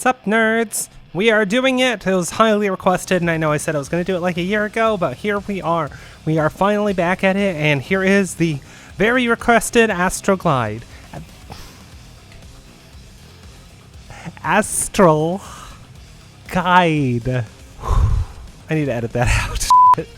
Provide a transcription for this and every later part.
Sup, nerds? We are doing it. It was highly requested, and I know I said I was going to do it like a year ago, but here we are. We are finally back at it, and here is the very requested Astral Glide. Astral Guide. I need to edit that out.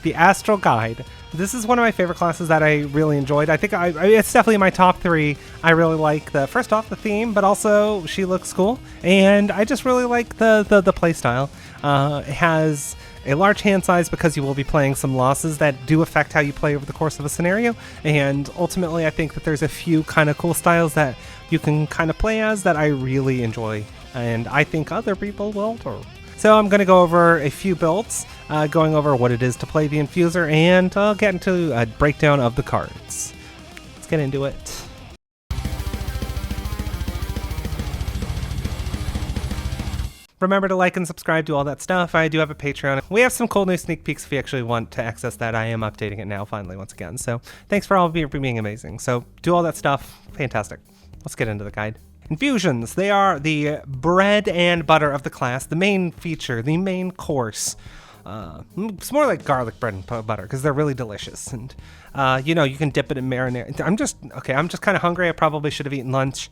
The Astral Guide. This is one of my favorite classes that I really enjoyed. I think it's definitely my top 3. I really like first off the theme, but also she looks cool, and I just really like the play style. It has a large hand size because you will be playing some losses that do affect how you play over the course of a scenario, and ultimately I think that there's a few kind of cool styles that you can kind of play as that I really enjoy, and I think other people will too. So I'm going to go over a few builds, going over what it is to play the Infuser, and I'll get into a breakdown of the cards. Let's get into it. Remember to like and subscribe, do all that stuff. I do have a Patreon. We have some cool new sneak peeks if you actually want to access that. I am updating it now finally once again. So thanks for all being amazing. So do all that stuff. Fantastic. Let's get into the guide. Infusions, they are the bread and butter of the class, the main feature, the main course. It's more like garlic bread and butter because they're really delicious, and you know, you can dip it in marinade. I'm just kind of hungry. I probably should have eaten lunch.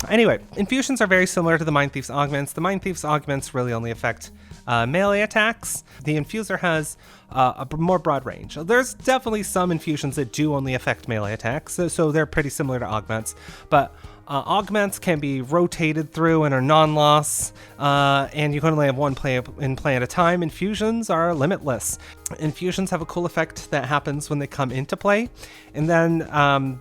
Anyway, infusions are very similar to the Mind Thief's augments. The Mind Thief's augments really only affect melee attacks. The Infuser has a more broad range. There's definitely some infusions that do only affect melee attacks, so they're pretty similar to augments, but augments can be rotated through and are non-loss, and you can only have one play at a time. Infusions are limitless. Infusions have a cool effect that happens when they come into play, and then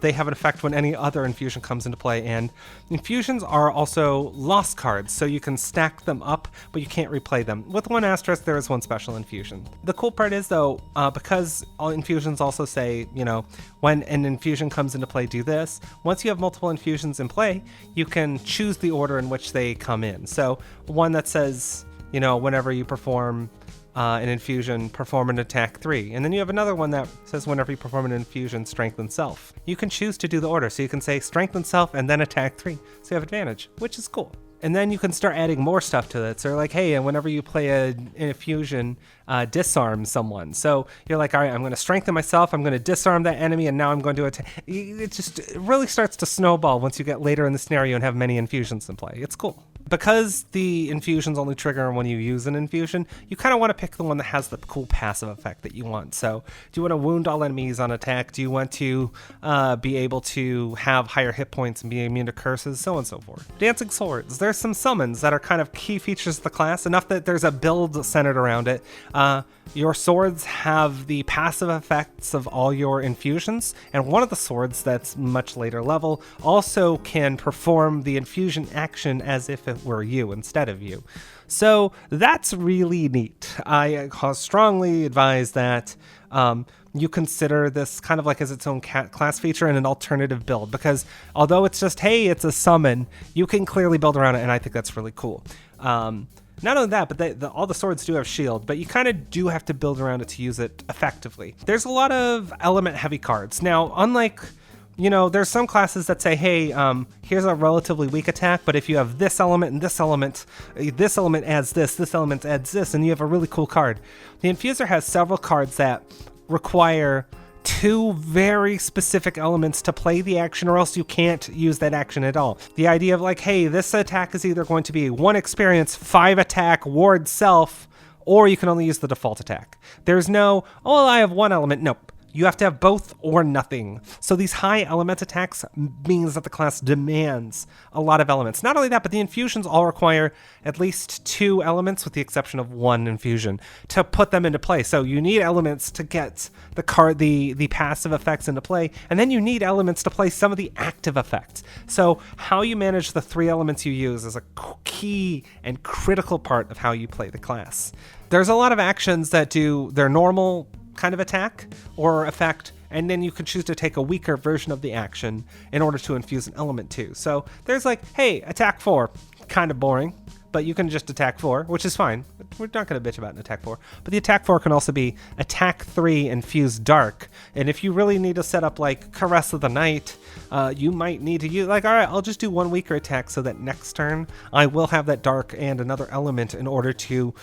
they have an effect when any other infusion comes into play, and infusions are also loss cards, so you can stack them up, but you can't replay them. With one asterisk, there is one special infusion. The cool part is, though, because all infusions also say, you know, when an infusion comes into play, do this. Once you have multiple infusions in play, you can choose the order in which they come in. So one that says, you know, whenever you perform an infusion, perform an attack 3. And then you have another one that says whenever you perform an infusion, strengthen self. You can choose to do the order. So you can say strengthen self and then attack 3. So you have advantage, which is cool. And then you can start adding more stuff to it. So like, hey, and whenever you play an infusion, disarm someone. So you're like, all right, I'm going to strengthen myself. I'm going to disarm that enemy. And now I'm going to attack. It really starts to snowball once you get later in the scenario and have many infusions in play. It's cool. Because the infusions only trigger when you use an infusion, you kind of want to pick the one that has the cool passive effect that you want. So do you want to wound all enemies on attack? Do you want to be able to have higher hit points and be immune to curses? So on and so forth. Dancing swords. There's some summons that are kind of key features of the class, enough that there's a build centered around it. Your swords have the passive effects of all your infusions, and one of the swords that's much later level also can perform the infusion action as if it were you instead of you. So that's really neat. I strongly advise that you consider this kind of like as its own class feature and an alternative build, because although it's just, hey, it's a summon, you can clearly build around it, and I think that's really cool. Not only that, but all the swords do have shield, but you kind of do have to build around it to use it effectively. There's a lot of element-heavy cards. Now, unlike, you know, there's some classes that say, hey, here's a relatively weak attack, but if you have this element and this element adds this element adds this, and you have a really cool card. The Infuser has several cards that require 2 very specific elements to play the action, or else you can't use that action at all. The idea of like, hey, this attack is either going to be 1 experience, 5 attack, ward self, or you can only use the default attack. There's no, oh, well, I have 1 element. Nope. You have to have both or nothing. So these high element attacks means that the class demands a lot of elements. Not only that, but the infusions all require at least 2 elements, with the exception of 1 infusion, to put them into play. So you need elements to get the passive effects into play, and then you need elements to play some of the active effects. So how you manage the 3 elements you use is a key and critical part of how you play the class. There's a lot of actions that do their normal kind of attack or effect, and then you can choose to take a weaker version of the action in order to infuse an element too. So there's like, hey, attack 4, kind of boring, but you can just attack 4, which is fine. We're not going to bitch about an attack 4. But the attack 4 can also be attack 3, infuse dark. And if you really need to set up like Caress of the Night, you might need to use, like, all right, I'll just do 1 weaker attack so that next turn I will have that dark and another element in order to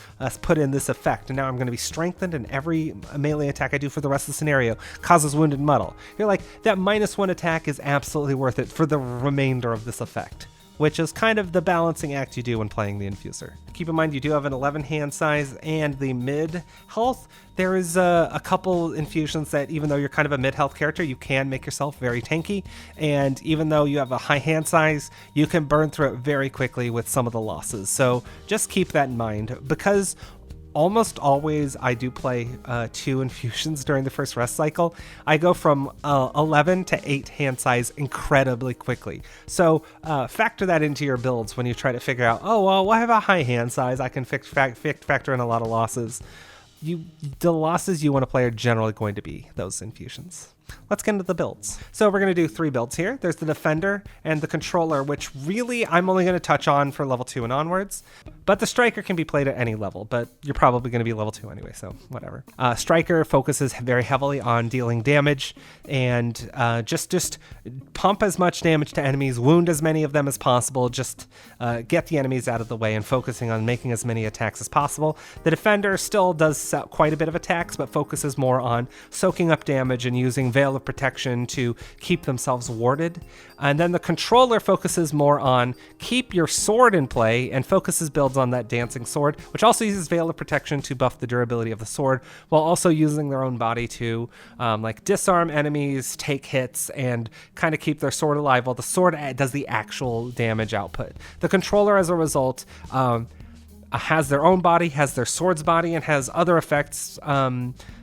put in this effect. And now I'm going to be strengthened, and every melee attack I do for the rest of the scenario causes wounded muddle. You're like, that -1 attack is absolutely worth it for the remainder of this effect, which is kind of the balancing act you do when playing the Infuser. Keep in mind you do have an 11 hand size and the mid health. There is a couple infusions that, even though you're kind of a mid health character, you can make yourself very tanky, and even though you have a high hand size, you can burn through it very quickly with some of the losses. So just keep that in mind, because almost always I do play 2 infusions during the first rest cycle. I go from 11 to 8 hand size incredibly quickly. So factor that into your builds when you try to figure out, oh, well, I have a high hand size. I can factor in a lot of losses. The losses you want to play are generally going to be those infusions. Let's get into the builds. So we're going to do 3 builds here. There's the Defender and the Controller, which really I'm only going to touch on for level 2 and onwards. But the Striker can be played at any level, but you're probably going to be level 2 anyway, so whatever. Striker focuses very heavily on dealing damage and just pump as much damage to enemies, wound as many of them as possible, just get the enemies out of the way and focusing on making as many attacks as possible. The Defender still does quite a bit of attacks, but focuses more on soaking up damage and using Veil of Protection to keep themselves warded. And then the Controller focuses more on keep your sword in play and focuses builds on that dancing sword, which also uses Veil of Protection to buff the durability of the sword, while also using their own body to like disarm enemies, take hits, and kind of keep their sword alive while the sword does the actual damage output. The Controller, as a result, has their own body, has their sword's body, and has other effects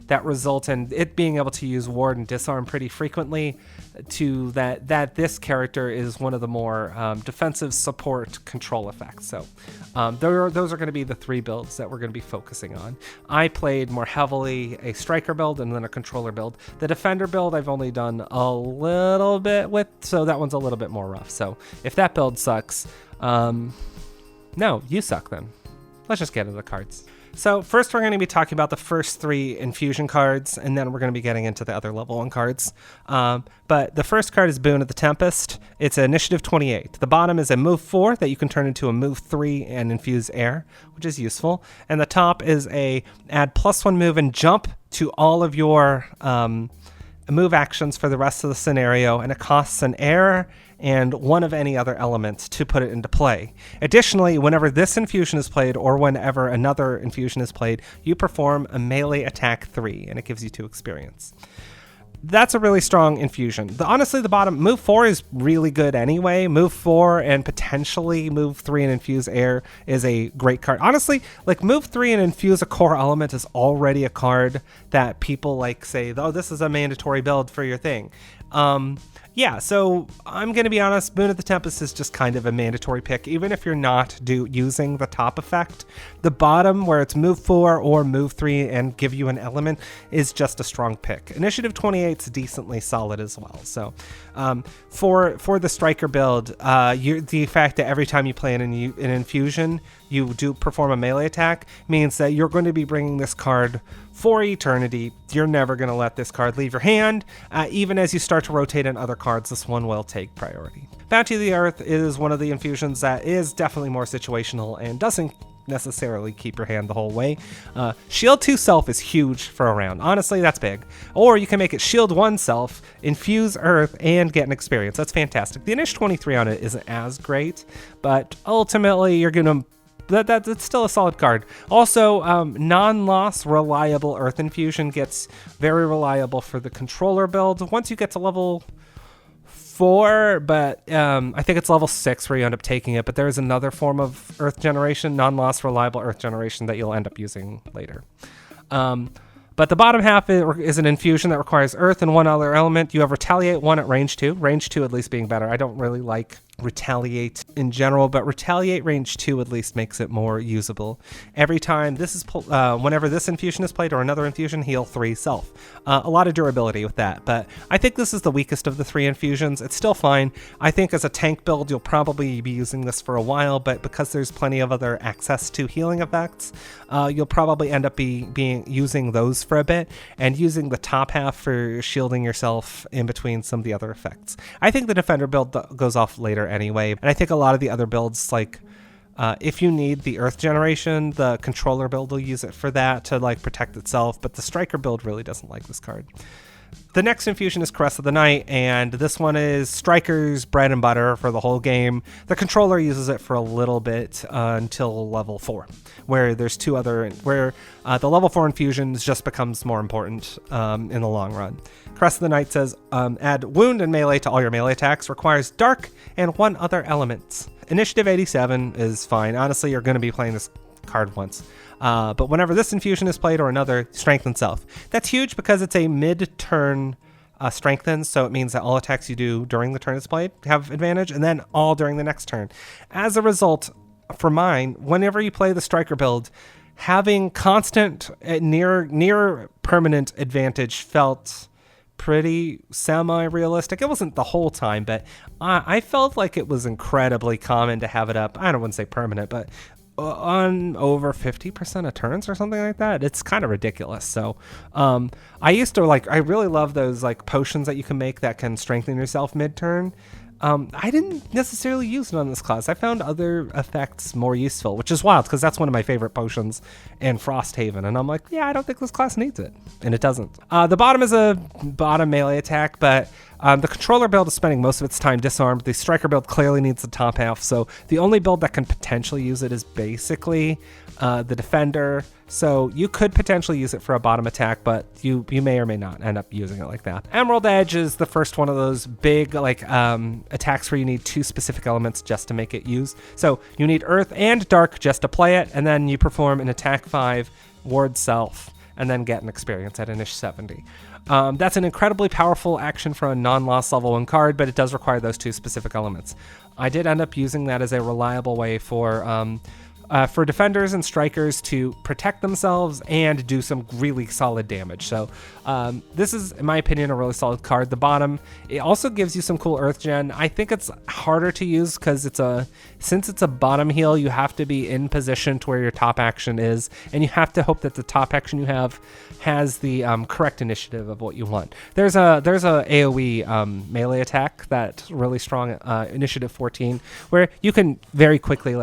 that result in it being able to use ward and disarm pretty frequently, to that this character is one of the more defensive support control effects. So those are going to be the 3 builds that we're going to be focusing on. I played more heavily a Striker build and then a Controller build. The Defender build I've only done a little bit with, so that one's a little bit more rough. So if that build sucks, no, you suck then. Let's just get into the cards. So first we're going to be talking about the first 3 infusion cards, and then we're going to be getting into the other level 1 cards. But the first card is Boon of the Tempest. It's an initiative 28. The bottom is a move 4 that you can turn into a move 3 and infuse air, which is useful. And the top is a add +1 move and jump to all of your move actions for the rest of the scenario, and it costs an air and 1 of any other element to put it into play. Additionally, whenever this infusion is played or whenever another infusion is played, you perform a melee attack 3, and it gives you 2 experience. That's a really strong infusion. Honestly, the bottom, move 4 is really good anyway. Move 4 and potentially move 3 and infuse air is a great card. Honestly, like move 3 and infuse a core element is already a card that people like say, oh, this is a mandatory build for your thing. Yeah, so I'm going to be honest, Boon of the Tempest is just kind of a mandatory pick, even if you're not using the top effect. The bottom, where it's move 4 or move 3 and give you an element, is just a strong pick. Initiative 28 is decently solid as well. So for the Striker build, the fact that every time you play an infusion, you do perform a melee attack means that you're going to be bringing this card for eternity. You're never going to let this card leave your hand. Even as you start to rotate in other cards, this one will take priority. Bounty of the Earth is one of the infusions that is definitely more situational and doesn't necessarily keep your hand the whole way. Shield 2 self is huge for a round. Honestly, that's big. Or you can make it Shield 1 self, infuse Earth, and get an experience. That's fantastic. The initial 23 on it isn't as great, but ultimately you're going to that's still a solid card. Also, non-loss reliable Earth Infusion gets very reliable for the Controller build once you get to level 4, but I think it's level 6 where you end up taking it, but there is another form of Earth Generation, non-loss reliable Earth Generation, that you'll end up using later. But the bottom half is an infusion that requires Earth and 1 other element. You have Retaliate 1 at range 2. Range 2 at least being better. I don't really like retaliate in general, but retaliate range 2 at least makes it more usable. Every time this is whenever this infusion is played or another infusion, heal 3 self. A lot of durability with that, but I think this is the weakest of the 3 infusions. It's still fine. I think as a tank build, you'll probably be using this for a while, but because there's plenty of other access to healing effects, you'll probably end up using those for a bit and using the top half for shielding yourself in between some of the other effects. I think the defender build goes off later anyway, and I think a lot of the other builds, like if you need the earth generation, the controller build will use it for that to like protect itself, but the striker build really doesn't like this card. The next infusion is Caress of the Night, and this one is Striker's bread and butter for the whole game. The controller uses it for a little bit until level 4, where there's 2 other, where the level 4 infusions just becomes more important in the long run. Caress of the Night says, add wound and melee to all your melee attacks, requires dark and 1 other element. Initiative 87 is fine. Honestly, you're going to be playing this card once. But whenever this infusion is played or another, strengthen self. That's huge because it's a mid-turn strengthen, so it means that all attacks you do during the turn it's played have advantage, and then all during the next turn. As a result, for mine, whenever you play the striker build, having constant, near permanent advantage felt pretty semi-realistic. It wasn't the whole time, but I felt like it was incredibly common to have it up. I don't want to say permanent, but on over 50% of turns or something like that. It's kind of ridiculous. So I used to I really love those like potions that you can make that can strengthen yourself mid-turn. I didn't necessarily use it on this class. I found other effects more useful, which is wild because that's one of my favorite potions in Frosthaven. And I'm like, yeah, I don't think this class needs it. And it doesn't. The bottom is a bottom melee attack, but the controller build is spending most of its time disarmed. The striker build clearly needs the top half. So the only build that can potentially use it is basically the defender. So you could potentially use it for a bottom attack, but you may or may not end up using it like that. Emerald Edge is the first one of those big attacks where you need 2 specific elements just to make it use. So you need earth and dark just to play it, and then you perform an attack 5, ward self, and then get an experience at Inish 70. That's an incredibly powerful action for a non-loss level 1 card, but it does require those 2 specific elements. I did end up using that as a reliable way for defenders and strikers to protect themselves and do some really solid damage. So this is, in my opinion, a really solid card. The bottom, it also gives you some cool earth gen. I think it's harder to use because since it's a bottom heal, you have to be in position to where your top action is, and you have to hope that the top action you have has the correct initiative of what you want. There's a AoE melee attack that's really strong, initiative 14, where you can very quickly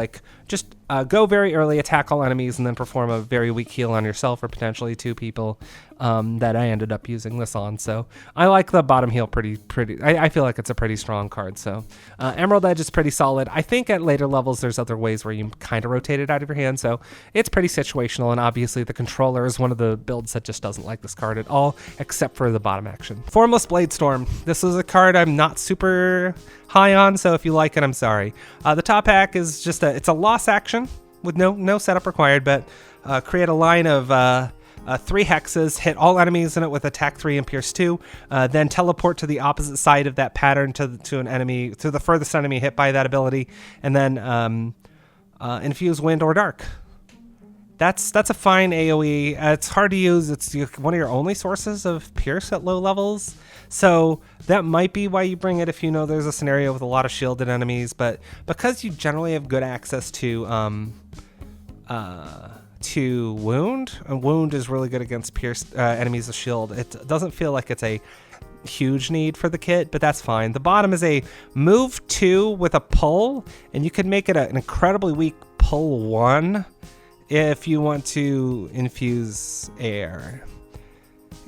just go very early, attack all enemies, and then perform a very weak heal on yourself or potentially 2 people that I ended up using this on. So I like the bottom heal pretty. I feel like it's a pretty strong card. So Emerald Edge is pretty solid. I think at later levels there's other ways where you kind of rotate it out of your hand. So it's pretty situational, and obviously the controller is one of the builds that just doesn't like this card at all, except for the bottom action. Formless Bladestorm. This is a card I'm not super high on, so if you like it, I'm sorry. The top hack is just it's a loss action with no setup required, but create a line of 3 hexes, hit all enemies in it with attack 3 and pierce 2, then teleport to the opposite side of that pattern to an enemy, to the furthest enemy hit by that ability, and then infuse wind or dark. That's a fine AoE. It's hard to use. It's one of your only sources of pierce at low levels. So that might be why you bring it if you know there's a scenario with a lot of shielded enemies. But because you generally have good access to wound, and wound is really good against pierce enemies with shield, it doesn't feel like it's a huge need for the kit, but that's fine. The bottom is a move 2 with a pull, and you can make it an incredibly weak pull 1 if you want to infuse air.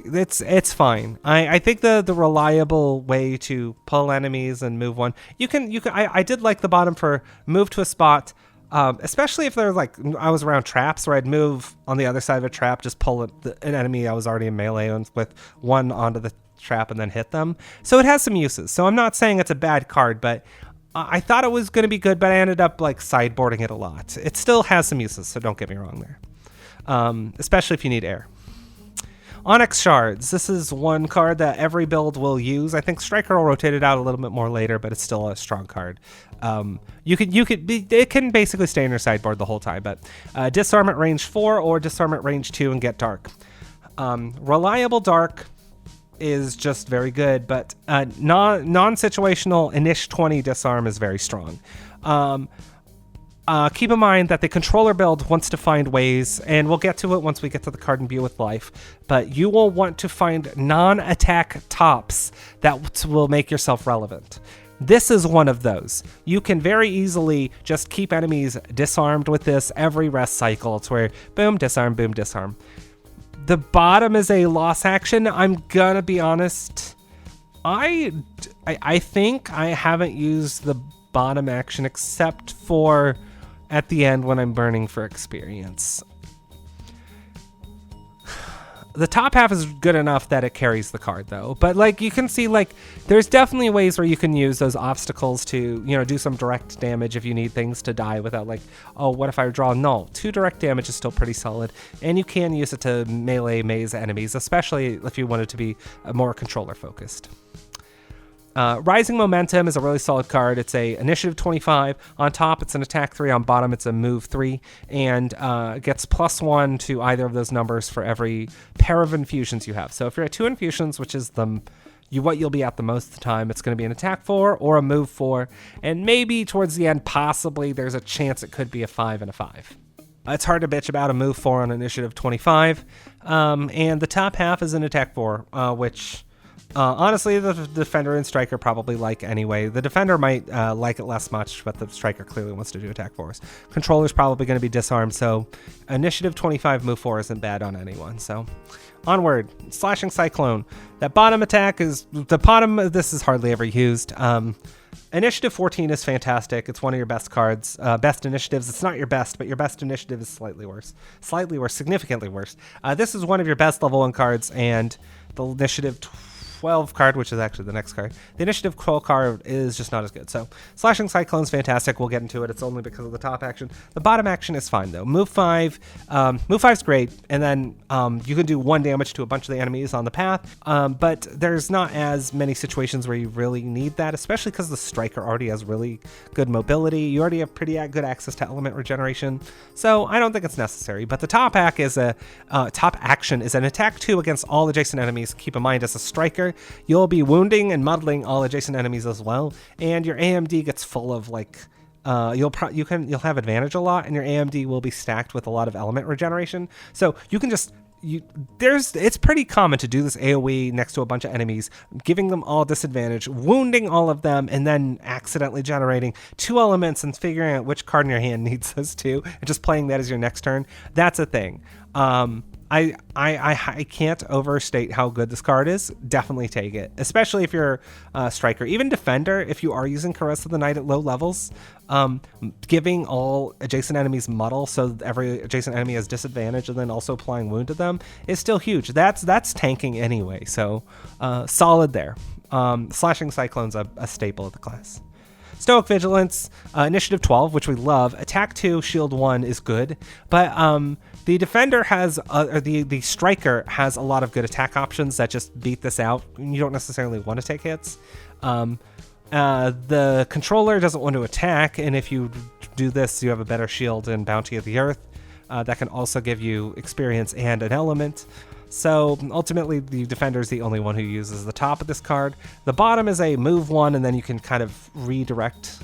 It's fine. I think the reliable way to pull enemies and move 1, I did like the bottom for move to a spot, especially if they're I was around traps where I'd move on the other side of a trap, just pull an enemy I was already in melee with 1 onto the trap and then hit them. So it has some uses. So I'm not saying it's a bad card, but I thought it was going to be good, but I ended up sideboarding it a lot. It still has some uses, so don't get me wrong there. Especially if you need air. Onyx Shards. This is one card that every build will use. I think Striker will rotate it out a little bit more later, but it's still a strong card. It can basically stay in your sideboard the whole time, but disarm at range 4 or disarm at range 2 and get dark. Reliable dark is just very good, but non-situational Inish 20 disarm is very strong. Keep in mind that the controller build wants to find ways, and we'll get to it once we get to the card Imbue with Life, but you will want to find non-attack tops that will make yourself relevant. This is one of those. You can very easily just keep enemies disarmed with this every rest cycle. It's where boom, disarm, boom, disarm. The bottom is a loss action. I'm gonna be honest. I think I haven't used the bottom action except for at the end when I'm burning for experience. The top half is good enough that it carries the card though, but like you can see, like there's definitely ways where you can use those obstacles to, you know, do some direct damage if you need things to die without like, oh, what if I draw null? 2 direct damage is still pretty solid, and you can use it to melee maze enemies, especially if you want it to be more controller focused. Rising Momentum is a really solid card. It's a initiative 25. On top, it's an attack 3. On bottom, it's a move 3. And gets +1 to either of those numbers for every pair of infusions you have. So if you're at 2 infusions, which is what you'll be at the most of the time, it's going to be an attack 4 or a move 4. And maybe towards the end, possibly, there's a chance it could be a 5 and a 5. It's hard to bitch about a move 4 on initiative 25. And the top half is an attack 4, which... honestly, the defender and striker probably like anyway. The defender might like it less much, but the striker clearly wants to do attack 4s. Controller's probably going to be disarmed, so initiative 25 move 4 isn't bad on anyone. So onward, Slashing Cyclone. That bottom attack is the bottom. This is hardly ever used. Initiative 14 is fantastic. It's one of your best cards. Best initiatives. It's not your best, but your best initiative is slightly worse. Slightly worse, significantly worse. This is one of your best level 1 cards, and the initiative 12 card, which is actually the next card. The initiative 12 card is just not as good. So Slashing Cyclone's fantastic. We'll get into it. It's only because of the top action. The bottom action is fine though. Move 5. Move 5's great, and then you can do 1 damage to a bunch of the enemies on the path. But there's not as many situations where you really need that, especially because the striker already has really good mobility. You already have pretty good access to element regeneration. So I don't think it's necessary. But the top action is an attack 2 against all adjacent enemies. Keep in mind, as a striker, you'll be wounding and muddling all adjacent enemies as well, and your AMD gets full of like you'll have advantage a lot, and your AMD will be stacked with a lot of element regeneration. So you can just it's pretty common to do this AoE next to a bunch of enemies, giving them all disadvantage, wounding all of them, and then accidentally generating 2 elements and figuring out which card in your hand needs those 2, and just playing that as your next turn. That's a thing. I can't overstate how good this card is. Definitely take it, especially if you're a striker. Even defender, if you are using Caress of the Night at low levels, giving all adjacent enemies muddle so every adjacent enemy has disadvantage, and then also applying wound to them is still huge. That's tanking anyway, so solid there. Slashing Cyclone's a staple of the class. Stoic Vigilance, initiative 12, which we love. Attack 2, shield 1 is good, but the defender has, or the striker has a lot of good attack options that just beat this out. You don't necessarily want to take hits. The controller doesn't want to attack, and if you do this, you have a better shield and Bounty of the Earth. That can also give you experience and an element. So ultimately, the defender is the only one who uses the top of this card. The bottom is a move 1, and then you can kind of redirect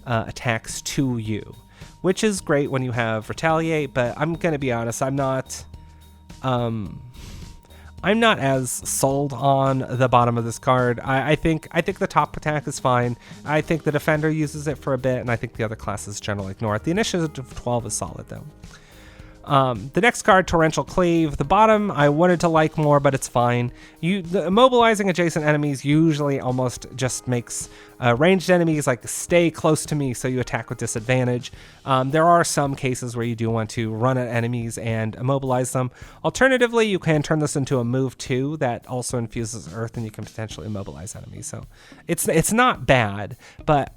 attacks to you, which is great when you have retaliate. But I'm gonna be honest, I'm not as sold on the bottom of this card. I think the top attack is fine. I think the defender uses it for a bit, and I think the other classes generally ignore it. The initiative 12 is solid though. The next card, Torrential Cleave. The bottom I wanted to like more, but it's fine. The immobilizing adjacent enemies usually almost just makes ranged enemies like stay close to me, so you attack with disadvantage. There are some cases where you do want to run at enemies and immobilize them. Alternatively, you can turn this into a move 2 that also infuses earth, and you can potentially immobilize enemies. So it's not bad, but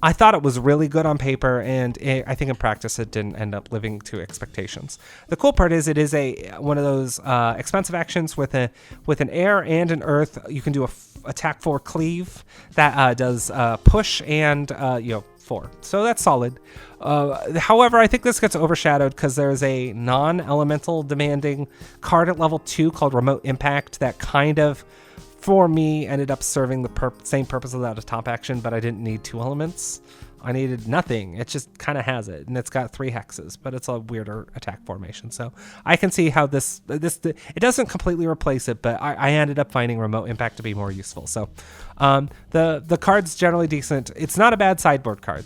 I thought it was really good on paper, and I think in practice it didn't end up living to expectations. The cool part is it is one of those expensive actions with an air and an earth. You can do a attack 4 cleave that does push and 4. So that's solid. However, I think this gets overshadowed because there's a non-elemental demanding card at level 2 called Remote Impact that kind of, for me, ended up serving the same purpose without a top action, but I didn't need 2 elements. I needed nothing. It just kind of has it, and it's got 3 hexes, but it's a weirder attack formation. So I can see how this it doesn't completely replace it, but I ended up finding Remote Impact to be more useful. So the card's generally decent. It's not a bad sideboard card.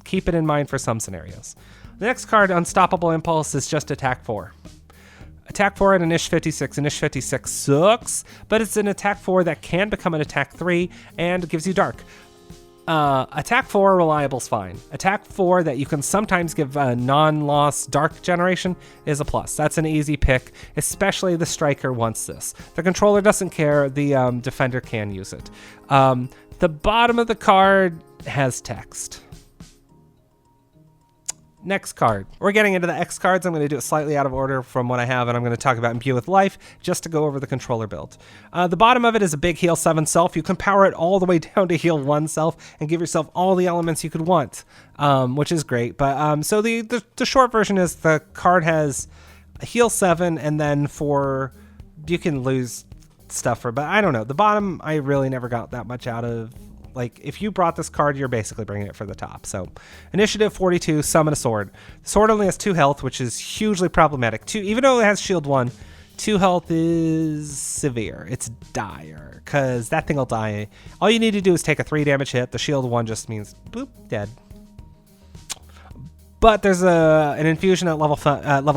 Keep it in mind for some scenarios. The next card, Unstoppable Impulse, is just attack 4. Attack 4 at an Ish 56. An Ish 56 sucks, but it's an attack 4 that can become an attack 3 and gives you dark. Attack 4 reliable's fine. Attack 4 that you can sometimes give a non-loss dark generation is a plus. That's an easy pick, especially the striker wants this. The controller doesn't care, the defender can use it. The bottom of the card has text. Next card. We're getting into the X cards. I'm going to do it slightly out of order from what I have, and I'm going to talk about Imbue with Life just to go over the controller build. The bottom of it is a big heal 7 self. You can power it all the way down to heal 1 self and give yourself all the elements you could want, which is great. But so the short version is the card has a heal 7, and then you can lose stuff for, but I don't know. The bottom, I really never got that much out of. Like, if you brought this card, you're basically bringing it for the top. So, Initiative 42, Summon a Sword. The sword only has 2 health, which is hugely problematic. Even though it has shield 1, 2 health is severe. It's dire, because that thing will die. All you need to do is take a 3 damage hit. The shield 1 just means, boop, dead. But there's an infusion at level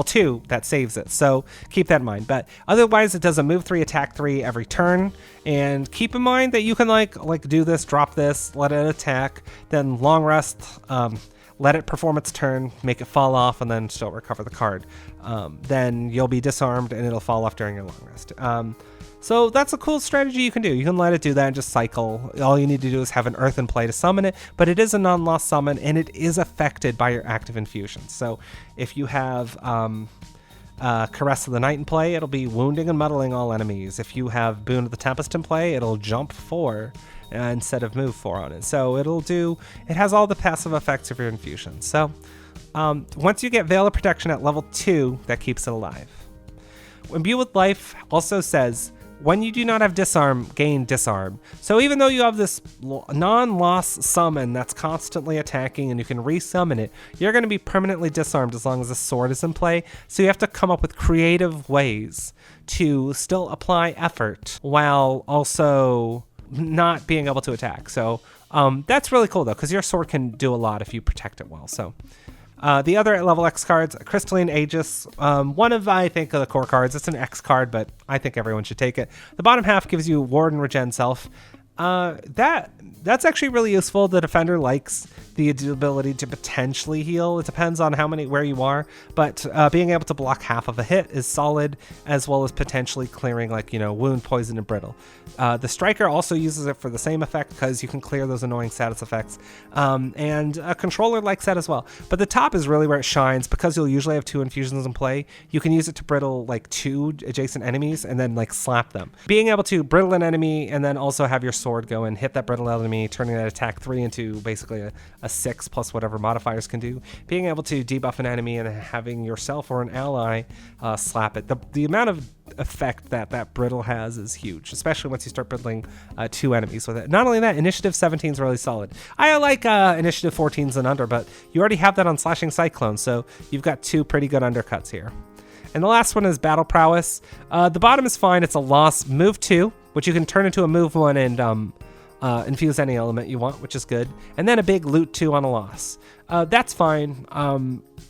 2 that saves it, so keep that in mind. But otherwise, it does a move 3, attack 3 every turn. And keep in mind that you can like do this, drop this, let it attack, then long rest, let it perform its turn, make it fall off, and then still recover the card. Then you'll be disarmed, and it'll fall off during your long rest. So that's a cool strategy you can do. You can let it do that and just cycle. All you need to do is have an earth in play to summon it, but it is a non-loss summon, and it is affected by your active infusions. So if you have Caress of the Night in play, it'll be wounding and muddling all enemies. If you have Boon of the Tempest in play, it'll jump 4 instead of move 4 on it. So it has all the passive effects of your infusions. So once you get Veil of Protection at level 2, that keeps it alive. Imbue with Life also says, when you do not have disarm, gain disarm. So even though you have this non-loss summon that's constantly attacking and you can resummon it, you're going to be permanently disarmed as long as the sword is in play. So you have to come up with creative ways to still apply effort while also not being able to attack. So that's really cool though, because your sword can do a lot if you protect it well. So the other level X cards, Crystalline Aegis, one of, I think, the core cards. It's an X card, but I think everyone should take it. The bottom half gives you Ward and Regen Self. That's actually really useful. The defender likes the ability to potentially heal. It depends on where you are, but being able to block half of a hit is solid, as well as potentially clearing wound, poison, and brittle. The striker also uses it for the same effect because you can clear those annoying status effects, and a controller likes that as well. But the top is really where it shines because you'll usually have 2 infusions in play. You can use it to brittle 2 adjacent enemies and then slap them. Being able to brittle an enemy and then also have your sword go and hit that brittle enemy, turning that attack 3 into basically a 6 plus whatever modifiers can do. Being able to debuff an enemy and having yourself or an ally slap it. The amount of effect that brittle has is huge, especially once you start brittling 2 enemies with it. Not only that, Initiative 17 is really solid. I like Initiative 14s and under, but you already have that on Slashing Cyclone, so you've got 2 pretty good undercuts here. And the last one is Battle Prowess. The bottom is fine. It's a loss move 2, which you can turn into a move 1 and infuse any element you want, which is good. And then a big loot 2 on a loss. That's fine.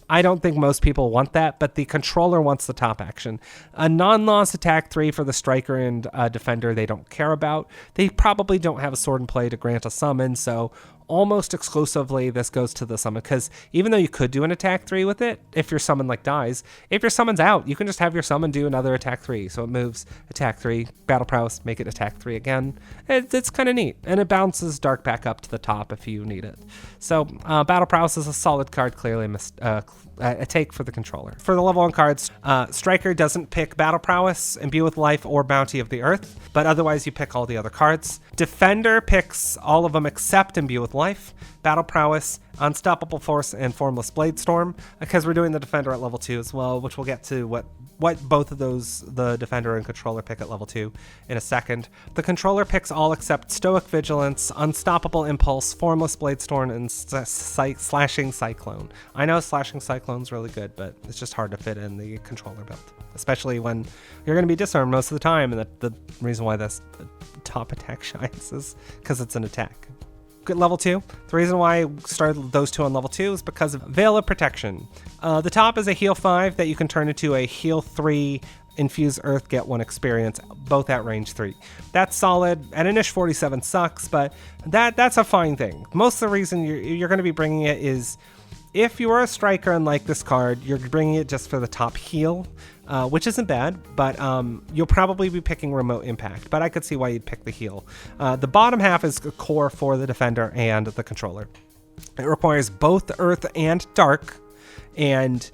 I don't think most people want that, but the controller wants the top action. A non-loss attack 3 for the striker and defender they don't care about. They probably don't have a sword in play to grant a summon, so almost exclusively this goes to the summon, because even though you could do an attack 3 with it, if your summon like dies, if your summon's out, you can just have your summon do another attack 3. So it moves attack 3, battle prowess, make it attack 3 again. It's kind of neat, and it bounces dark back up to the top if you need it. So battle prowess is a solid card, clearly a take for the controller. For the level 1 cards, Striker doesn't pick battle prowess, imbue with life, or bounty of the earth, but otherwise you pick all the other cards. Defender picks all of them except imbue with life, battle prowess, unstoppable force, and formless blade storm, because we're doing the defender at level 2 as well, which we'll get to what both of those, the defender and controller, pick at level 2 in a second. The controller picks all except stoic vigilance, unstoppable impulse, formless blade storm, and slashing cyclone. I know slashing cyclone's really good, but it's just hard to fit in the controller build, especially when you're going to be disarmed most of the time, and the reason why this top attack shines is because it's an attack. Good level 2. The reason why I started those two on level 2 is because of Veil of Protection. The top is a heal 5 that you can turn into a heal 3 infuse earth, get 1 experience, both at range 3. That's solid. At Inish 47 sucks, but that's a fine thing. Most of the reason you're going to be bringing it is if you are a striker and like this card, you're bringing it just for the top heal, which isn't bad, but you'll probably be picking remote impact, but I could see why you'd pick the heal. The bottom half is a core for the defender and the controller. It requires both earth and dark, and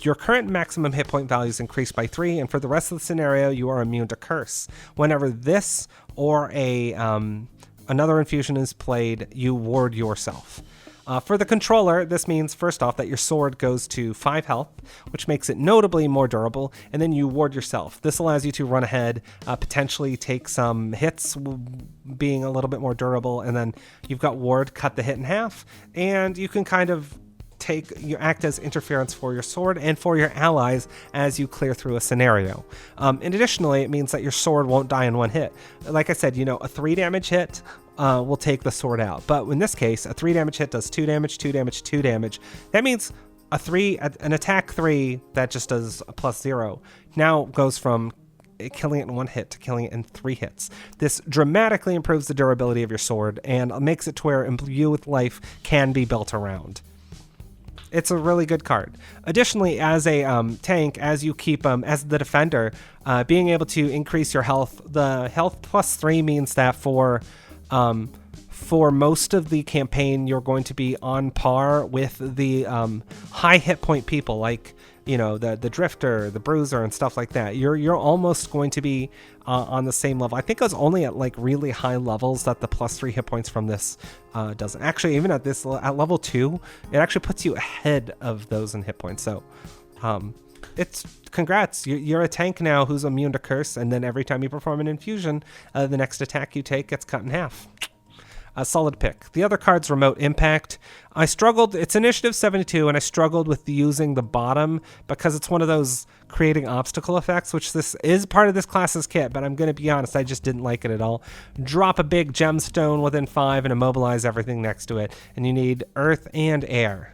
your current maximum hit point value is increased by 3, and for the rest of the scenario, you are immune to curse. Whenever this or another infusion is played, you ward yourself. For the controller, this means, first off, that your sword goes to 5 health, which makes it notably more durable, and then you ward yourself. This allows you to run ahead, potentially take some hits, being a little bit more durable, and then you've got ward, cut the hit in half, and you can kind of act as interference for your sword and for your allies as you clear through a scenario. And additionally, it means that your sword won't die in 1 hit. Like I said, a 3 damage hit will take the sword out. But in this case, a 3 damage hit does 2 damage, 2 damage, 2 damage. That means an attack 3 that just does a +0 now goes from killing it in 1 hit to killing it in 3 hits. This dramatically improves the durability of your sword and makes it to where imbue with life can be built around. It's a really good card. Additionally, as a tank, as you keep as the defender, being able to increase your health, the health +3 means that for most of the campaign, you're going to be on par with the high hit point people, like the drifter, the bruiser, and stuff like that. You're almost going to be on the same level. I think it was only at like really high levels that the +3 hit points from this doesn't. Actually, even at level 2, it actually puts you ahead of those in hit points. So it's congrats. You're a tank now who's immune to curse, and then every time you perform an infusion, the next attack you take gets cut in half. A solid pick. The other card's remote impact. I struggled, it's initiative 72, and I struggled with using the bottom because it's one of those creating obstacle effects, which this is part of this class's kit, but I'm going to be honest, I just didn't like it at all. Drop a big gemstone within 5 and immobilize everything next to it, and you need earth and air.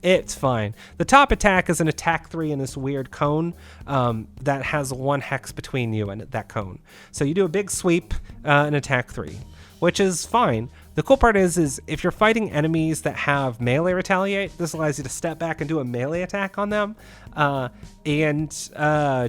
It's fine. The top attack is an attack 3 in this weird cone that has 1 hex between you and that cone. So you do a big sweep and attack 3. Which is fine. The cool part is if you're fighting enemies that have melee retaliate, this allows you to step back and do a melee attack on them, and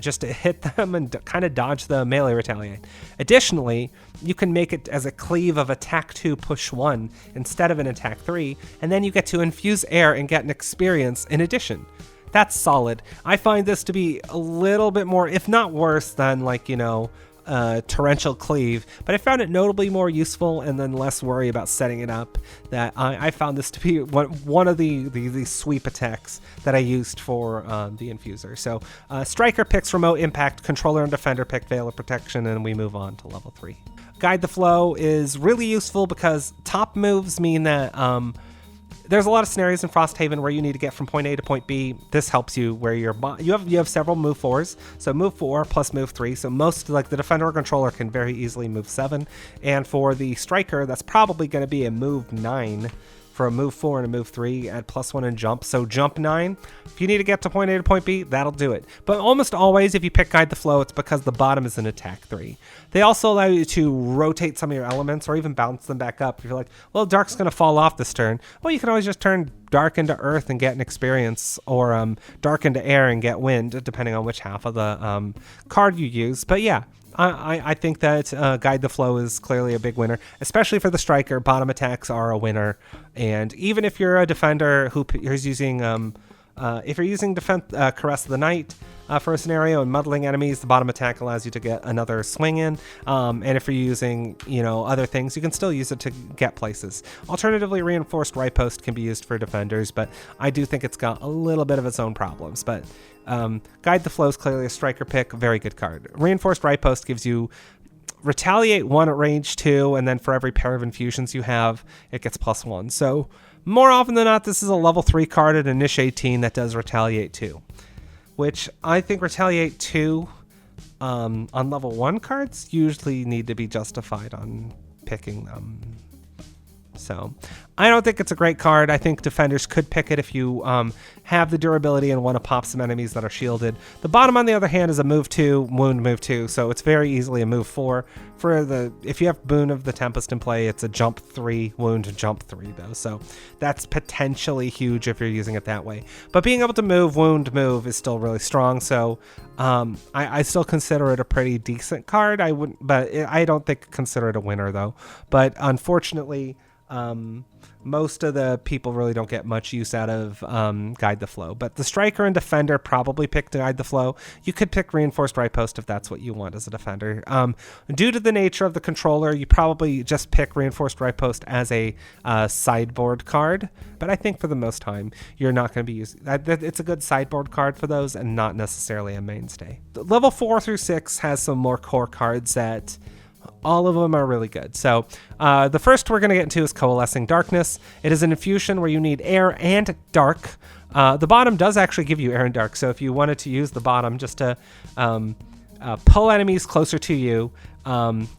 just to hit them and kind of dodge the melee retaliate. Additionally, you can make it as a cleave of attack 2 push 1 instead of an attack 3, and then you get to infuse air and get an experience in addition. That's solid. I find this to be a little bit more, if not worse, than torrential cleave, but I found it notably more useful and then less worry about setting it up. That I found this to be one of the sweep attacks that I used for the Infuser. So Striker picks remote impact, controller and defender pick Veil of Protection, and we move on to level 3. Guide the Flow is really useful because top moves mean that there's a lot of scenarios in Frosthaven where you need to get from point A to point B. This helps you where you have several move 4s. So move 4 plus move 3. So most, like the defender or controller, can very easily move 7. And for the striker, that's probably going to be a move 9 for a move 4 and a move 3, add +1 and jump. So jump 9. If you need to get to point A to point B, that'll do it. But almost always, if you pick Guide the Flow, it's because the bottom is an attack 3. They also allow you to rotate some of your elements or even bounce them back up. If you're like, well, Dark's going to fall off this turn. Well, you can always just turn Dark into Earth and get an experience, or Dark into Air and get Wind, depending on which half of the card you use. But yeah, I think that Guide the Flow is clearly a big winner, especially for the striker. Bottom attacks are a winner, and even if you're a defender who's using, if you're using Caress of the Night for a scenario and muddling enemies, the bottom attack allows you to get another swing in. And if you're using, other things, you can still use it to get places. Alternatively, Reinforced Riposte can be used for defenders, but I do think it's got a little bit of its own problems. But Guide the Flow is clearly a striker pick, very good card. Reinforced Riposte gives you Retaliate 1 at range 2, and then for every pair of infusions you have, it gets +1. So more often than not, this is a level 3 card at Init 18 that does Retaliate 2, which I think Retaliate 2 on level 1 cards usually need to be justified on picking them. So I don't think it's a great card. I think defenders could pick it if you have the durability and want to pop some enemies that are shielded. The bottom, on the other hand, is a move 2, wound move 2, so it's very easily a move 4. If you have Boon of the Tempest in play, it's a jump 3, wound jump 3 though, so that's potentially huge if you're using it that way. But being able to move, wound, move is still really strong, so I still consider it a pretty decent card. I don't consider it a winner though. But unfortunately, most of the people really don't get much use out of Guide the Flow, but the striker and defender probably pick Guide the Flow. You could pick Reinforced Riposte if that's what you want as a defender. Due to the nature of the controller, you probably just pick Reinforced Riposte as a sideboard card, but I think for the most time you're not going to be using that. It's a good sideboard card for those and not necessarily a mainstay. Level 4 through 6 has some more core cards that all of them are really good. So the first we're going to get into is Coalescing Darkness. It is an infusion where you need air and dark. The bottom does actually give you air and dark, so if you wanted to use the bottom just to pull enemies closer to you,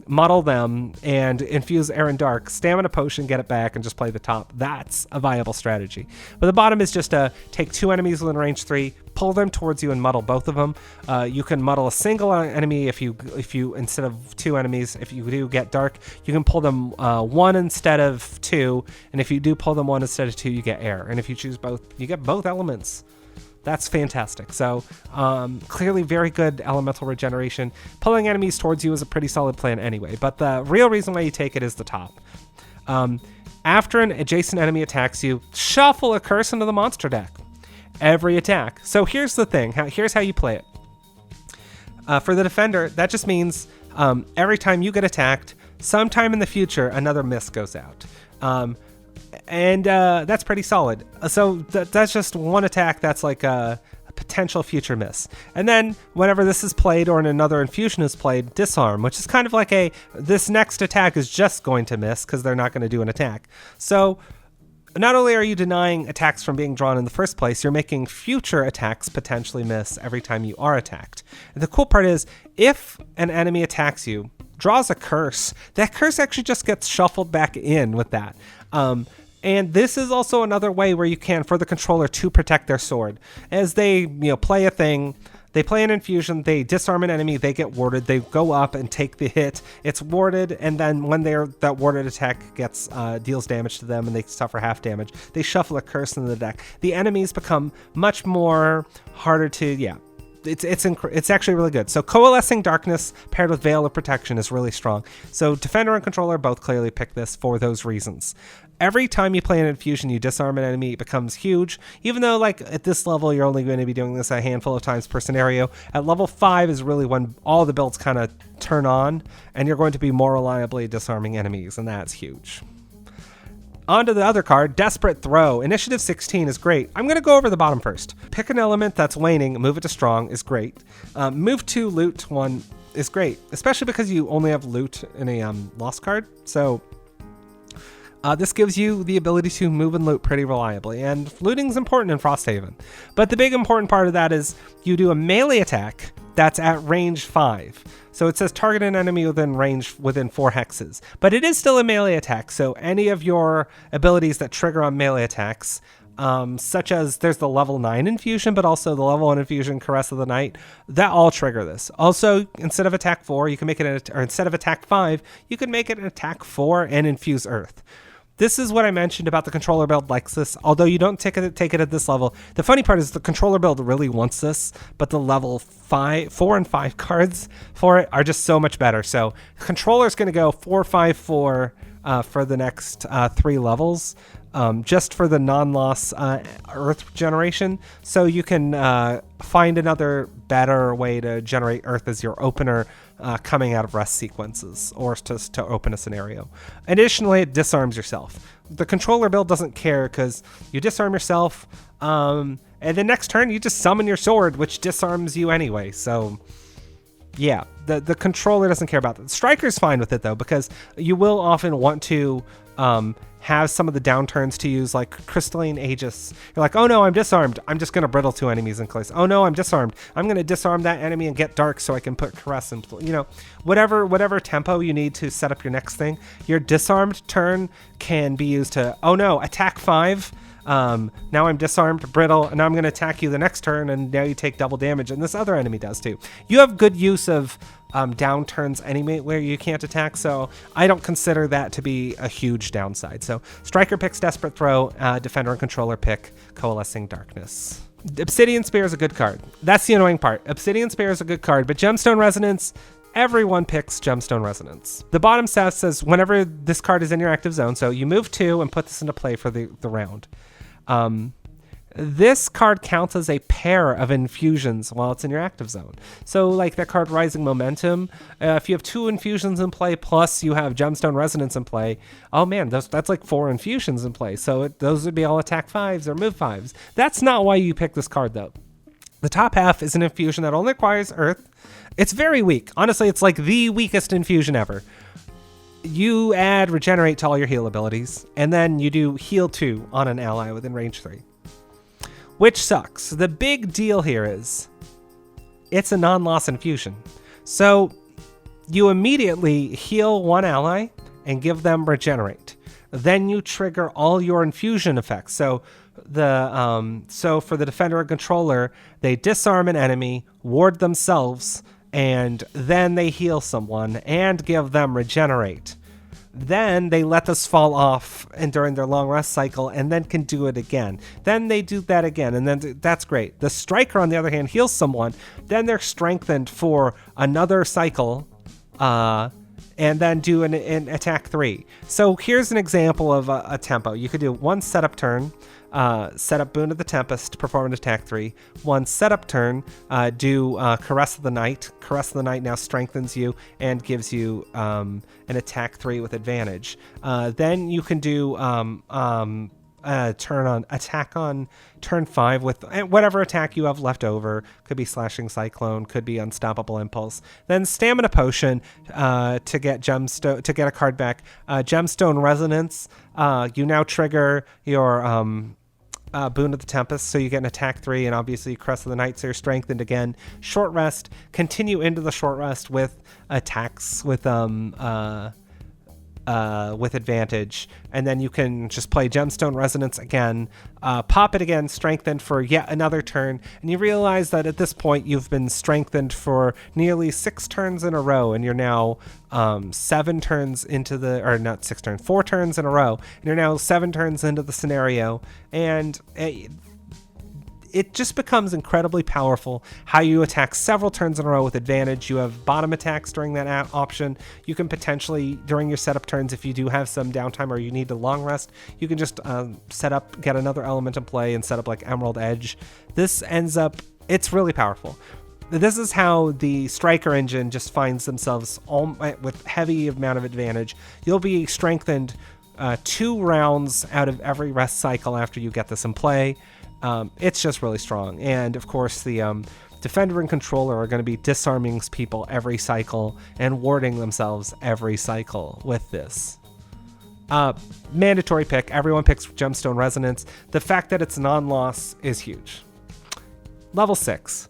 muddle them, and infuse air and dark, stamina potion, get it back, and just play the top. That's a viable strategy. But the bottom is just to take 2 enemies within range 3, pull them towards you and muddle both of them. You can muddle a single enemy if you instead of 2 enemies. If you do get dark, you can pull them 1 instead of 2, and if you do pull them 1 instead of 2, you get air. And if you choose both, you get both elements. That's fantastic. So clearly very good elemental regeneration. Pulling enemies towards you is a pretty solid plan anyway, but the real reason why you take it is the top. After an adjacent enemy attacks you, shuffle a curse into the monster deck. Every attack. So here's the thing. Here's how you play it. For the defender, that just means every time you get attacked, sometime in the future, another miss goes out. And that's pretty solid. So that's just one attack that's like a potential future miss. And then whenever this is played or another infusion is played, disarm, which is kind of like this next attack is just going to miss because they're not going to do an attack. So not only are you denying attacks from being drawn in the first place, you're making future attacks potentially miss every time you are attacked. And the cool part is, if an enemy attacks you, draws a curse, that curse actually just gets shuffled back in with that. And this is also another way where you can, for the controller, to protect their sword. As they play a thing, they play an infusion, they disarm an enemy, they get warded, they go up and take the hit, it's warded, and then when that warded attack gets deals damage to them and they suffer half damage, they shuffle a curse into the deck. The enemies become much more harder to, it's actually really good. So Coalescing Darkness paired with Veil of Protection is really strong. So Defender and Controller both clearly pick this for those reasons. Every time you play an infusion, you disarm an enemy, it becomes huge. Even though, at this level, you're only going to be doing this a handful of times per scenario. At level 5 is really when all the builds kind of turn on, and you're going to be more reliably disarming enemies, and that's huge. On to the other card, Desperate Throw. Initiative 16 is great. I'm going to go over the bottom first. Pick an element that's waning, move it to strong is great. Move to loot 1 is great, especially because you only have loot in a lost card. So this gives you the ability to move and loot pretty reliably, and looting is important in Frosthaven. But the big important part of that is you do a melee attack that's at range 5. So it says target an enemy within 4 hexes. But it is still a melee attack, so any of your abilities that trigger on melee attacks, such as there's the level 9 infusion, but also the level 1 infusion, Caress of the Night, that all trigger this. Also, instead of attack 4, you can make it, or instead of attack 5, you can make it an attack 4 and infuse Earth. This is what I mentioned about the controller build likes this, although you don't take it at this level. The funny part is the controller build really wants this, but the level 4 and 5 cards for it are just so much better. So controller's going to go 4, 5, 4 for the next 3 levels, just for the non-loss Earth generation. So you can find another better way to generate Earth as your opener coming out of rest sequences, or just to open a scenario. Additionally, it disarms yourself. The controller build doesn't care because you disarm yourself, and the next turn you just summon your sword, which disarms you anyway. So yeah, the controller doesn't care about that. Striker's fine with it though, because you will often want to have some of the downturns to use, like Crystalline Aegis. You're like, oh no, I'm disarmed. I'm just going to brittle 2 enemies in place. Oh no, I'm disarmed. I'm going to disarm that enemy and get dark so I can put Caress in. You know, whatever tempo you need to set up your next thing. Your disarmed turn can be used to, oh no, attack 5. Now I'm disarmed, brittle, and now I'm going to attack you the next turn, and now you take double damage, and this other enemy does too. You have good use of downturns anyway where you can't attack, so I don't consider that to be a huge downside. So Striker picks Desperate Throw, Defender and Controller pick Coalescing Darkness. Obsidian Spear is a good card. That's the annoying part. Obsidian Spear is a good card, but Gemstone Resonance, everyone picks Gemstone Resonance. The bottom stat says whenever this card is in your active zone, so you move 2 and put this into play for the round. This card counts as a pair of infusions while it's in your active zone. So like that card Rising Momentum, if you have 2 infusions in play plus you have Gemstone Resonance in play, oh man, that's like 4 infusions in play. So those would be all attack 5s or move 5s. That's not why you pick this card though. The top half is an infusion that only requires Earth. It's very weak. Honestly, it's like the weakest infusion ever. You add Regenerate to all your heal abilities, and then you do Heal 2 on an ally within range 3. Which sucks. The big deal here is it's a non-loss infusion. So you immediately heal 1 ally and give them Regenerate. Then you trigger all your infusion effects. So for the Defender and Controller, they disarm an enemy, ward themselves, and then they heal someone and give them Regenerate. Then they let this fall off and during their long rest cycle, and then can do it again. Then they do that again, and then that's great. The Striker, on the other hand, heals someone. Then they're strengthened for another cycle, and then do an attack 3. So here's an example of a tempo. You could do 1 setup turn, set up Boon of the Tempest, perform an attack 3. 1 setup turn, do Caress of the Night. Caress of the Night now strengthens you and gives you an attack 3 with advantage. Then you can do attack on turn 5 with whatever attack you have left over. Could be Slashing Cyclone, could be Unstoppable Impulse. Then Stamina Potion to get a card back. Gemstone Resonance. You now trigger your Boon of the Tempest, so you get an attack 3, and obviously Caress of the Night, so you're strengthened again. Short rest. Continue into the short rest with attacks with advantage, and then you can just play Gemstone Resonance again, pop it again, strengthened for yet another turn, and you realize that at this point you've been strengthened for nearly 6 turns in a row, and you're now 7 turns into the, or not 6 turns, 4 turns in a row, and you're now 7 turns into the scenario, and it just becomes incredibly powerful how you attack several turns in a row with advantage. You have bottom attacks during that option. You can potentially, during your setup turns, if you do have some downtime or you need a long rest, you can just set up, get another element in play and set up like Emerald Edge. This ends up, it's really powerful. This is how the Striker engine just finds themselves all with heavy amount of advantage. You'll be strengthened 2 rounds out of every rest cycle after you get this in play. It's just really strong. And of course, the Defender and Controller are going to be disarming people every cycle and warding themselves every cycle with this. Mandatory pick. Everyone picks Gemstone Resonance. The fact that it's non-loss is huge. Level 6.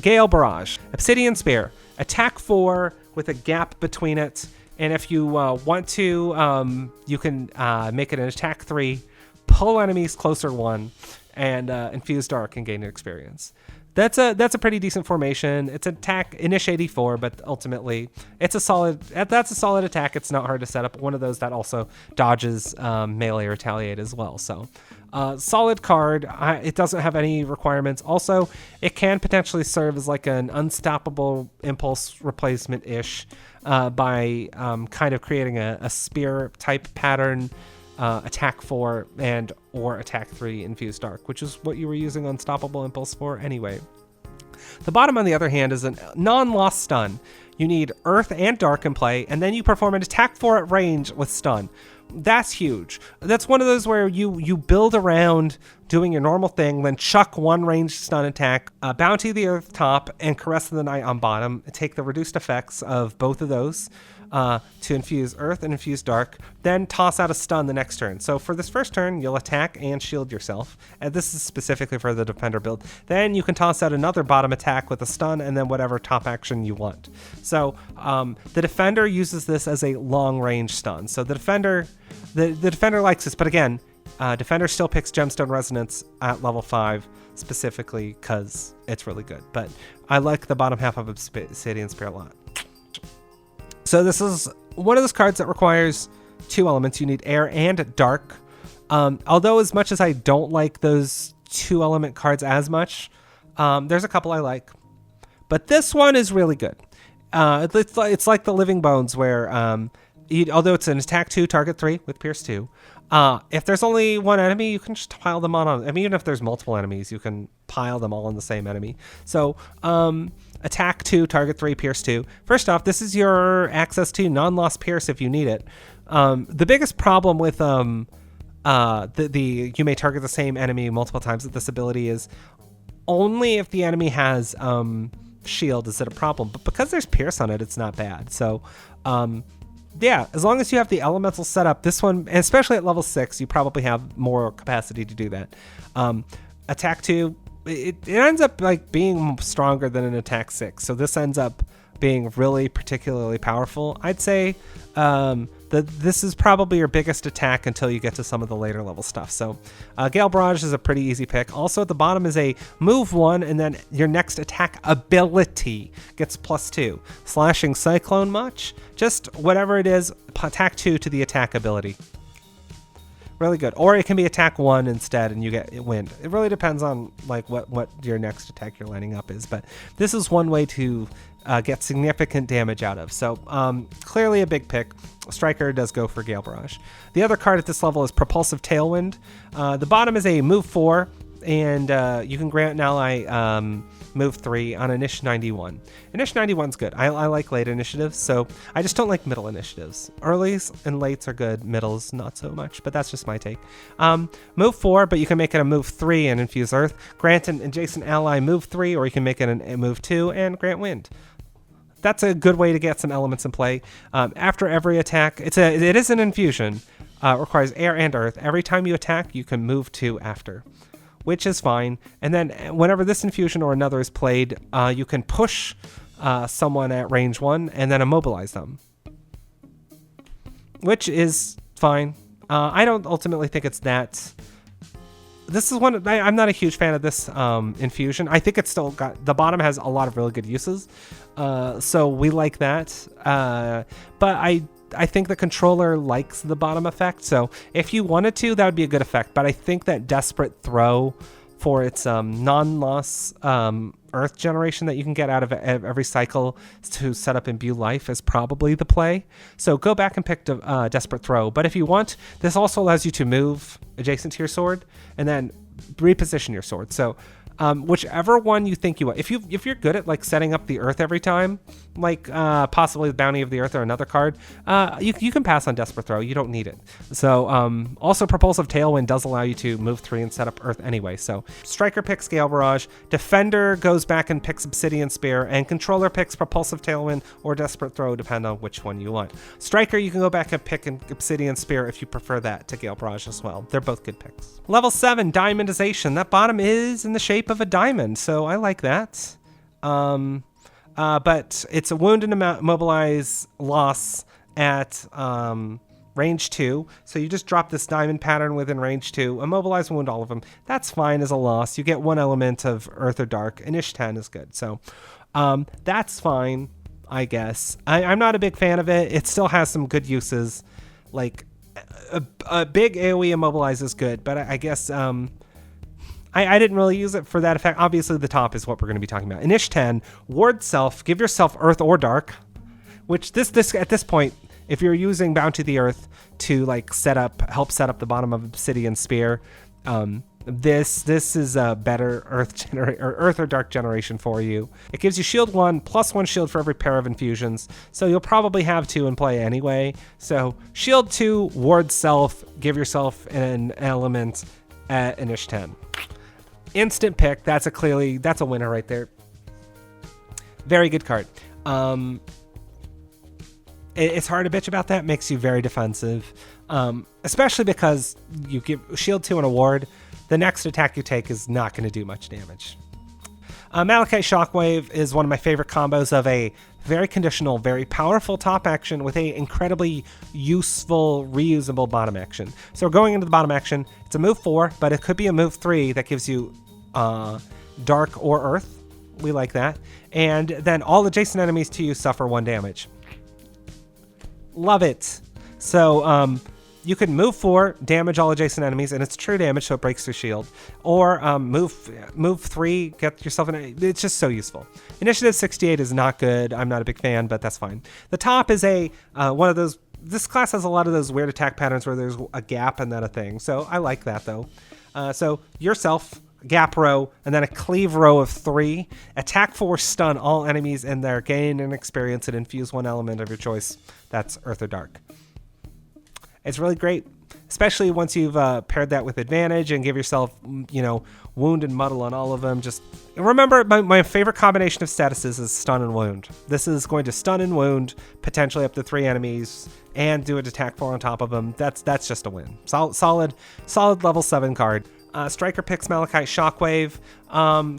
Gale Barrage, Obsidian Spear, attack 4 with a gap between it. And if you want to, you can make it an attack 3, pull enemies closer 1, and infuse dark and gain an experience. That's a pretty decent formation. It's an attack initiating 4, but ultimately that's a solid attack. It's not hard to set up. One of those that also dodges melee retaliate as well. So solid card. It doesn't have any requirements. Also, it can potentially serve as like an unstoppable impulse replacement-ish by kind of creating a spear type pattern. Attack 4 and or attack 3 infuse dark, which is what you were using Unstoppable Impulse for anyway. The bottom, on the other hand, is a non-loss stun. You need Earth and Dark in play, and then you perform an attack 4 at range with stun. That's huge. That's one of those where you build around doing your normal thing, then chuck one ranged stun attack, Bounty the Earth top, and Caress of the Night on bottom. Take the reduced effects of both of those to infuse Earth and infuse Dark, then toss out a stun the next turn. So for this first turn, you'll attack and shield yourself. And this is specifically for the Defender build. Then you can toss out another bottom attack with a stun and then whatever top action you want. So the Defender uses this as a long range stun. So the Defender likes this, but again, Defender still picks Gemstone Resonance at level 5 specifically because it's really good. But I like the bottom half of Obsidian Spear a lot. So this is one of those cards that requires 2 elements. You need air and dark. Although as much as I don't like those 2 element cards as much, there's a couple I like. But this one is really good. It's like the Living Bones where, although it's an attack 2, target 3 with Pierce 2, if there's only one enemy, you can just pile them on. I mean, even if there's multiple enemies, you can pile them all on the same enemy. So, attack 2, target 3, Pierce 2. First off, this is your access to non-loss Pierce if you need it. The biggest problem with you may target the same enemy multiple times with this ability is only if the enemy has shield is it a problem. But because there's Pierce on it, it's not bad. So, yeah, as long as you have the elemental set up, this one, and especially at level 6, you probably have more capacity to do that. Attack 2, it ends up like being stronger than an attack 6. So this ends up being really particularly powerful. I'd say this is probably your biggest attack until you get to some of the later level stuff. So Gale Barrage is a pretty easy pick. Also at the bottom is a move 1, and then your next attack ability gets +2. Slashing Cyclone much? Just whatever it is, attack 2 to the attack ability. Really good. Or it can be attack 1 instead and you get wind. It really depends on like what your next attack you're lining up is. But this is one way to get significant damage out of. So clearly a big pick. Striker does go for Gale Barrage. The other card at this level is Propulsive Tailwind. The bottom is a move 4, and you can grant an ally move 3 on Initiative 91. Initiative 91's good. I like late initiatives, so I just don't like middle initiatives. Earlies and lates are good, middles not so much, but that's just my take. Move 4, but you can make it a move 3 and infuse Earth. Grant an adjacent ally move 3, or you can make it a move 2 and grant wind. That's a good way to get some elements in play. After every attack, it is an infusion. It requires air and earth. Every time you attack, you can move 2 after, which is fine. And then whenever this infusion or another is played, you can push someone at range 1 and then immobilize them, which is fine. I don't ultimately think it's that. This is one. I'm not a huge fan of this infusion. I think it's still got, the bottom has a lot of really good uses, so we like that. But I think the controller likes the bottom effect, so if you wanted to, that would be a good effect. But I think that Desperate Throw for its non-loss Earth generation that you can get out of every cycle to set up imbue life is probably the play. So go back and pick Desperate Throw. But if you want, this also allows you to move adjacent to your sword and then reposition your sword. So whichever one you think you want. If you're good at like setting up the Earth every time, like possibly the Bounty of the Earth or another card, you can pass on Desperate Throw. You don't need it. So also Propulsive Tailwind does allow you to move 3 and set up Earth anyway. So Striker picks Gale Barrage, Defender goes back and picks Obsidian Spear, and Controller picks Propulsive Tailwind or Desperate Throw, depending on which one you want. Striker, you can go back and pick an Obsidian Spear if you prefer that to Gale Barrage as well. They're both good picks. Level 7, Diamondization. That bottom is in the shape of a diamond, so I like that. But it's a wound and immobilize loss at range 2. So you just drop this diamond pattern within range 2, immobilize, wound all of them. That's fine as a loss. You get 1 element of earth or dark. Inish 10 is good. So that's fine, I guess. I'm not a big fan of it. It still has some good uses. Like a big AoE immobilize is good, but I guess I didn't really use it for that effect. Obviously, the top is what we're going to be talking about. Inish 10, ward self, give yourself earth or dark, which this at this point, if you're using Bounty the Earth to like help set up the bottom of Obsidian Spear, this is a better earth or dark generation for you. It gives you shield 1 plus 1 shield for every pair of infusions, so you'll probably have 2 in play anyway. So shield 2, ward self, give yourself an element at Inish 10. Instant pick. That's a winner right there. Very good card. It's hard to bitch about that. Makes you very defensive, especially because you give shield 2 and a ward. The next attack you take is not going to do much damage. Malachite Shockwave is one of my favorite combos of a very conditional, very powerful top action with a incredibly useful, reusable bottom action. So going into the bottom action, it's a move 4, but it could be a move 3 that gives you dark or earth. We like that. And then all adjacent enemies to you suffer 1 damage. Love it. So you can move 4, damage all adjacent enemies, and it's true damage, so it breaks your shield. Or move 3, get yourself it's just so useful. Initiative 68 is not good. I'm not a big fan, but that's fine. The top is one of those. This class has a lot of those weird attack patterns where there's a gap and then a thing. So I like that though. So yourself, gap row, and then a cleave row of 3. Attack 4, stun all enemies in there. Gain an experience and infuse 1 element of your choice. That's earth or dark. It's really great, especially once you've paired that with advantage and give yourself, wound and muddle on all of them. Just remember, my favorite combination of statuses is stun and wound. This is going to stun and wound potentially up to 3 enemies and do an attack 4 on top of them. That's just a win. Solid level 7 card. Striker picks Malachite Shockwave.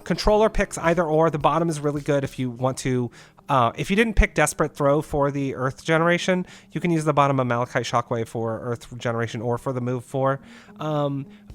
Controller picks either or. The bottom is really good if you want to. If you didn't pick Desperate Throw for the Earth generation, you can use the bottom of Malachite Shockwave for Earth generation or for the move 4.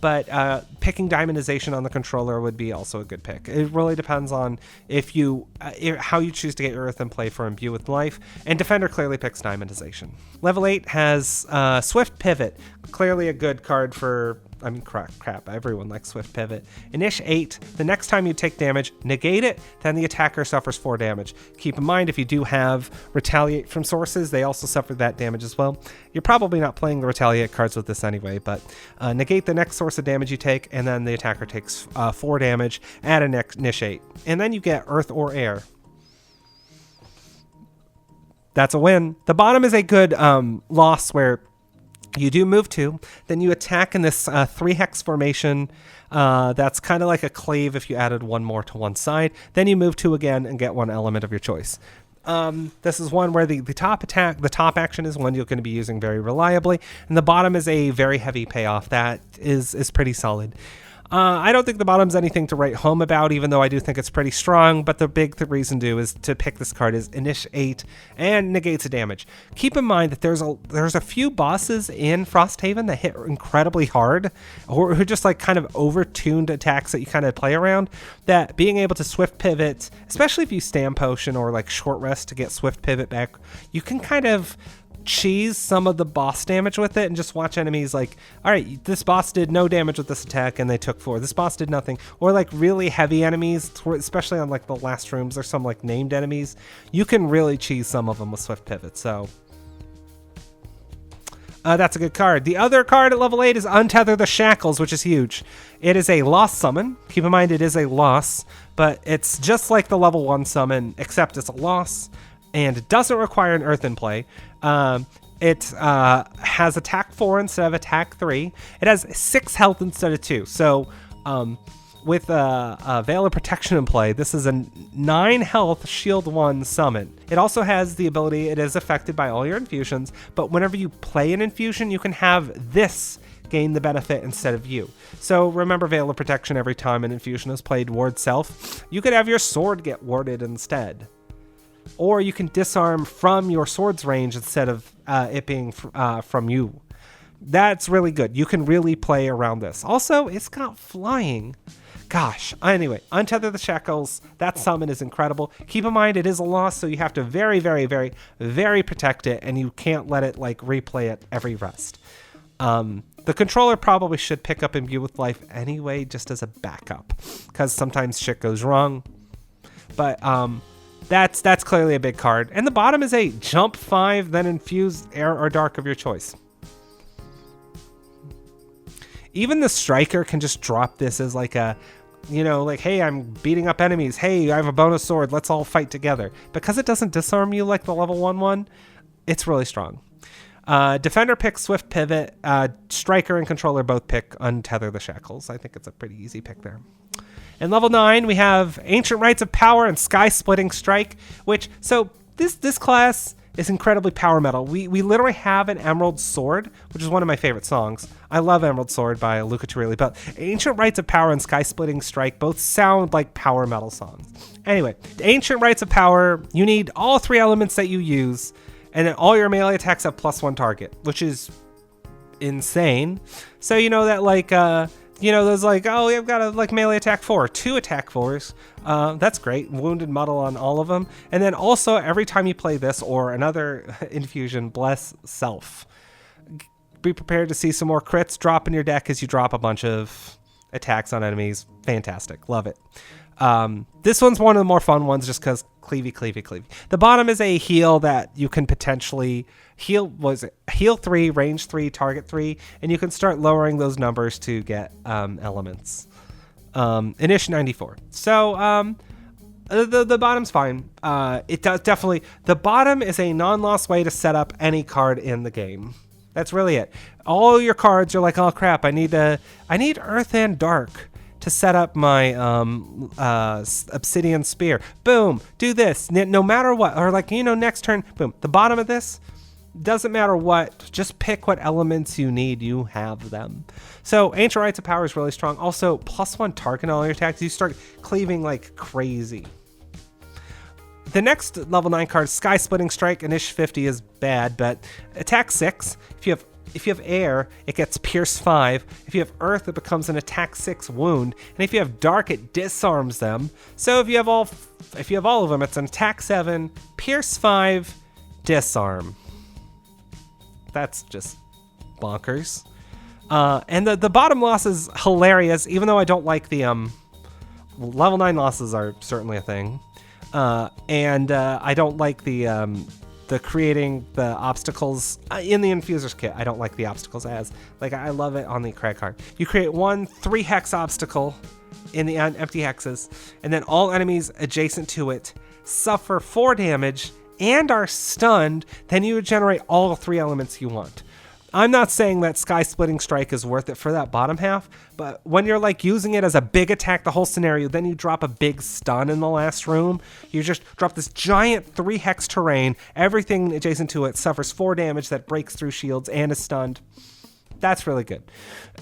But picking Diamondization on the controller would be also a good pick. It really depends on how you choose to get your Earth in play for Imbue with Life. And Defender clearly picks Diamondization. Level 8 has Swift Pivot. Clearly a good card for... crap, everyone likes Swift Pivot. Inish 8, the next time you take damage, negate it, then the attacker suffers 4 damage. Keep in mind, if you do have Retaliate from sources, they also suffer that damage as well. You're probably not playing the Retaliate cards with this anyway, but negate the next source of damage you take, and then the attacker takes 4 damage at an Inish 8. And then you get Earth or Air. That's a win. The bottom is a good loss where you do move 2, then you attack in this 3-hex formation. That's kind of like a clave if you added 1 more to one side. Then you move 2 again and get 1 element of your choice. This is one where the top action is one you're going to be using very reliably, and the bottom is a very heavy payoff that is pretty solid. I don't think the bottom's anything to write home about, even though I do think it's pretty strong, but the big reason to pick this card is Inish 8 and negates the damage. Keep in mind that there's a few bosses in Frosthaven that hit incredibly hard, or who just like kind of over-tuned attacks that you kind of play around, that being able to Swift Pivot, especially if you Stam Potion or like Short Rest to get Swift Pivot back, you can kind of cheese some of the boss damage with it and just watch enemies like, all right, this boss did no damage with this attack and they took 4. This boss did nothing. Or like really heavy enemies, especially on like the last rooms, there's some like named enemies. You can really cheese some of them with Swift Pivot. So that's a good card. The other card at level 8 is Untether the Shackles, which is huge. It is a loss summon. Keep in mind it is a loss, but it's just like the level 1 summon, except it's a loss. And it doesn't require an Earth in play. It has attack 4 instead of attack 3. It has 6 health instead of 2. So with Veil of Protection in play, this is a 9 health shield 1 summon. It also has the ability, it is affected by all your infusions, but whenever you play an infusion, you can have this gain the benefit instead of you. So remember Veil of Protection every time an infusion is played, ward self. You could have your sword get warded instead. Or you can disarm from your sword's range instead of it being from you. That's really good. You can really play around this. Also, it's got flying. Gosh. Anyway, Untether the Shackles. That summon is incredible. Keep in mind, it is a loss, so you have to very, very, very, very protect it, and you can't let it like replay it every rest. The controller probably should pick up Imbue with Life anyway, just as a backup, because sometimes shit goes wrong. But that's clearly a big card. And the bottom is a jump 5, then infuse air or dark of your choice. Even the striker can just drop this as like a, you know, like, hey, I'm beating up enemies. Hey, I have a bonus sword. Let's all fight together. Because it doesn't disarm you like the level 1/1, it's really strong. Defender picks Swift Pivot. Striker and controller both pick Untether the Shackles. I think it's a pretty easy pick there. In level 9, we have Ancient Rites of Power and Sky Splitting Strike, which, so this class is incredibly power metal. We literally have an Emerald Sword, which is one of my favorite songs. I love Emerald Sword by Luca Turilli, but Ancient Rites of Power and Sky Splitting Strike both sound like power metal songs. Anyway, Ancient Rites of Power, you need all 3 elements that you use, and then all your melee attacks have +1 target, which is insane. So you know that like, you know, there's like, oh, I've got a like melee attack 4, 2 attack 4s. That's great. Wounded Muddle on all of them. And then also every time you play this or another infusion, Bless Self. Be prepared to see some more crits drop in your deck as you drop a bunch of attacks on enemies. Fantastic. Love it. This one's one of the more fun ones just because cleavy. The bottom is a heal that you can potentially heal 3, range 3, target 3, and you can start lowering those numbers to get elements. Inish 94. So the bottom's fine. It does definitely. The bottom is a non-loss way to set up any card in the game. That's really it. All your cards are like, oh crap, I need Earth and Dark to set up my Obsidian Spear. Boom, do this. No matter what, or like, you know, next turn, boom. The bottom of this, doesn't matter what, just pick what elements you need, you have them. So Ancient Rites of Power is really strong. Also, +1 target on all your attacks, you start cleaving like crazy. The next level 9 card, Sky Splitting Strike, Inish 50 is bad, but attack 6. If you have air, it gets Pierce 5. If you have earth, it becomes an attack 6 wound. And if you have dark, it disarms them. So if you have all of them, it's an attack 7, Pierce 5, disarm. That's just bonkers. And the bottom loss is hilarious, even though I don't like the level 9 losses are certainly a thing. And I don't like the creating the obstacles in the Infuser's kit. I don't like the obstacles as, like, I love it on the credit card. You create 1 3-hex obstacle in the empty hexes, and then all enemies adjacent to it suffer 4 damage and are stunned. Then you would generate all 3 elements you want. I'm not saying that Sky Splitting Strike is worth it for that bottom half, but when you're like using it as a big attack the whole scenario, then you drop a big stun in the last room. You just drop this giant 3-hex terrain. Everything adjacent to it suffers 4 damage that breaks through shields and is stunned. That's really good.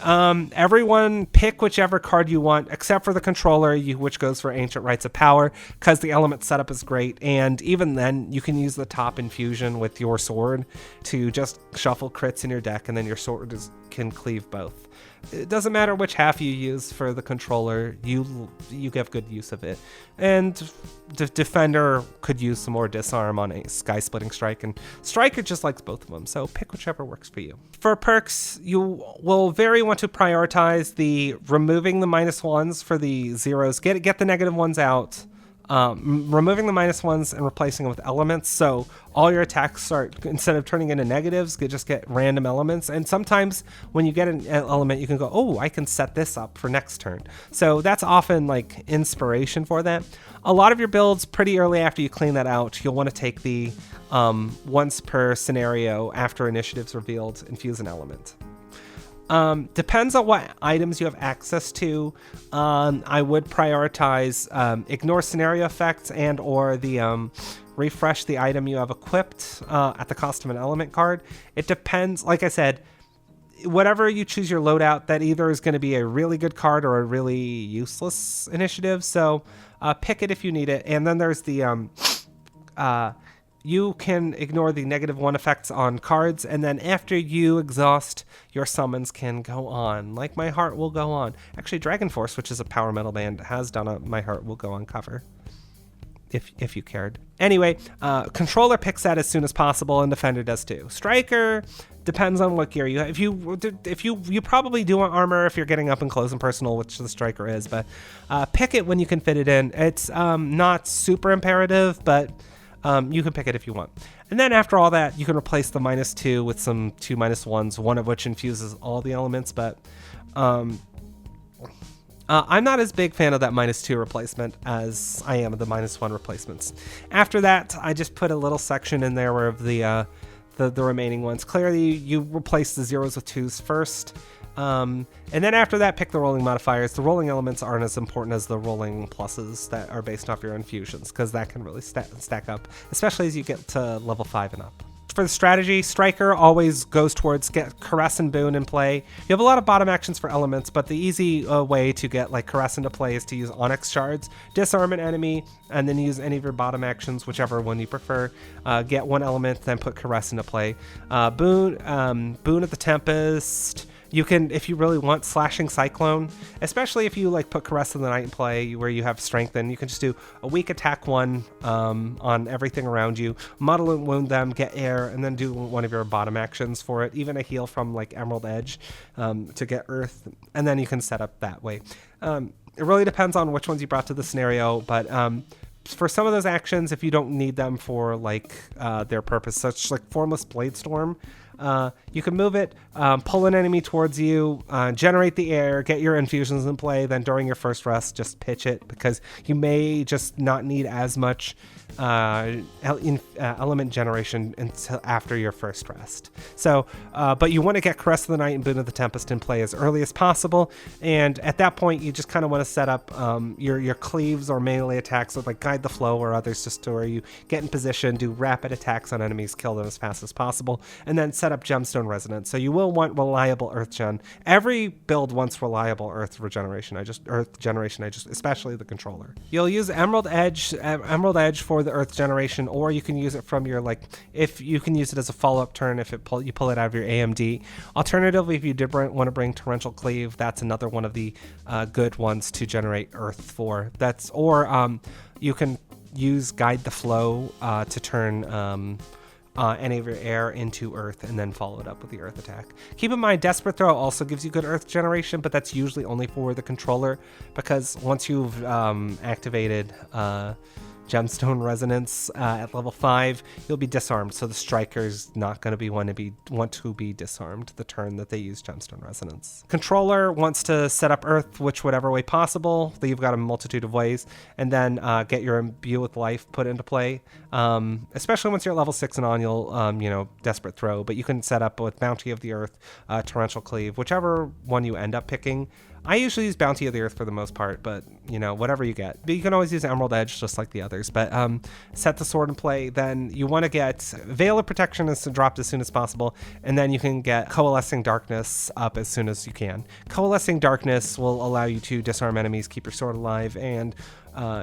Everyone pick whichever card you want, except for the controller, which goes for Ancient Rites of Power, because the element setup is great. And even then, you can use the top infusion with your sword to just shuffle crits in your deck, and then your sword can cleave both. It doesn't matter which half you use for the controller, you have good use of it. And Defender could use some more disarm on a Sky Splitting Strike, and Striker just likes both of them, so pick whichever works for you. For perks, you will very want to prioritize the removing the -1s for the 0s. Get the -1s out. Removing the -1s and replacing them with elements, so all your attacks start, instead of turning into negatives, just get random elements. And sometimes when you get an element, you can go, oh, I can set this up for next turn. So that's often like inspiration for that. A lot of your builds, pretty early after you clean that out, you'll want to take the once per scenario after initiative's revealed, infuse an element. Depends on what items you have access to. I would prioritize ignore scenario effects and or the refresh the item you have equipped at the cost of an element card. It depends. Like I said, whatever you choose your loadout, that either is going to be a really good card or a really useless initiative. So pick it if you need it. And then there's the you can ignore the -1 effects on cards, and then after you exhaust, your summons can go on. Like My Heart Will Go On. Actually, Dragon Force, which is a power metal band, has done a My Heart Will Go On cover, if you cared. Anyway, Controller picks that as soon as possible, and Defender does too. Striker depends on what gear you have. If you probably do want armor if you're getting up and close and personal, which the Striker is, but pick it when you can fit it in. It's not super imperative, but you can pick it if you want. And then after all that, you can replace the -2 with some 2 -1s, one of which infuses all the elements, but I'm not as big fan of that -2 replacement as I am of the -1 replacements. After that, I just put a little section in there of the remaining ones. Clearly, you replace the 0s with 2s first. And then after that, pick the rolling modifiers. The rolling elements aren't as important as the rolling pluses that are based off your infusions, because that can really stack up, especially as you get to level 5 and up. For the strategy, Striker always goes towards get Caress and Boon in play. You have a lot of bottom actions for elements, but the easy way to get like Caress into play is to use Onyx Shards, disarm an enemy, and then use any of your bottom actions, whichever one you prefer. Get one element, then put Caress into play. Boon at the Tempest. You can, if you really want, Slashing Cyclone, especially if you like put Caress of the Night in play where you have Strengthen. You can just do a weak attack 1 on everything around you, muddle and wound them, get air, and then do one of your bottom actions for it, even a heal from like Emerald Edge to get Earth, and then you can set up that way. It really depends on which ones you brought to the scenario, but for some of those actions, if you don't need them for like their purpose, such like Formless Bladestorm, you can move it, pull an enemy towards you, generate the air, get your infusions in play, then during your first rest, just pitch it, because you may just not need as much element generation until after your first rest. So, but you want to get Caress of the Night and Boon of the Tempest in play as early as possible, and at that point, you just kind of want to set up your cleaves or melee attacks with like Guide the Flow or others, just to where you get in position, do rapid attacks on enemies, kill them as fast as possible, and then set up Gemstone Resonance. So you will want reliable Earth Gen. Every build wants reliable Earth generation, especially the controller. You'll use Emerald Edge for the Earth generation, or you can use it from your if you can use it as a follow-up turn if you pull it out of your AMD. Alternatively, if you did want to bring Torrential Cleave, that's another one of the good ones to generate Earth for. You can use Guide the Flow to turn any of your air into Earth and then follow it up with the Earth attack. Keep in mind, Desperate Throw also gives you good Earth generation, but that's usually only for the controller, because once you've activated Gemstone Resonance at level 5, you'll be disarmed, so the Striker's not going to want to be disarmed the turn that they use Gemstone Resonance. Controller wants to set up Earth whichever way possible. You've got a multitude of ways, and then get your Imbue with Life put into play. Especially once you're at level 6 and on, you'll Desperate Throw, but you can set up with Bounty of the Earth, Torrential Cleave, whichever one you end up picking. I usually use Bounty of the Earth for the most part, but whatever you get. But you can always use Emerald Edge just like the others. But set the sword in play. Then you want to get Veil of Protection dropped as soon as possible, and then you can get Coalescing Darkness up as soon as you can. Coalescing Darkness will allow you to disarm enemies, keep your sword alive, and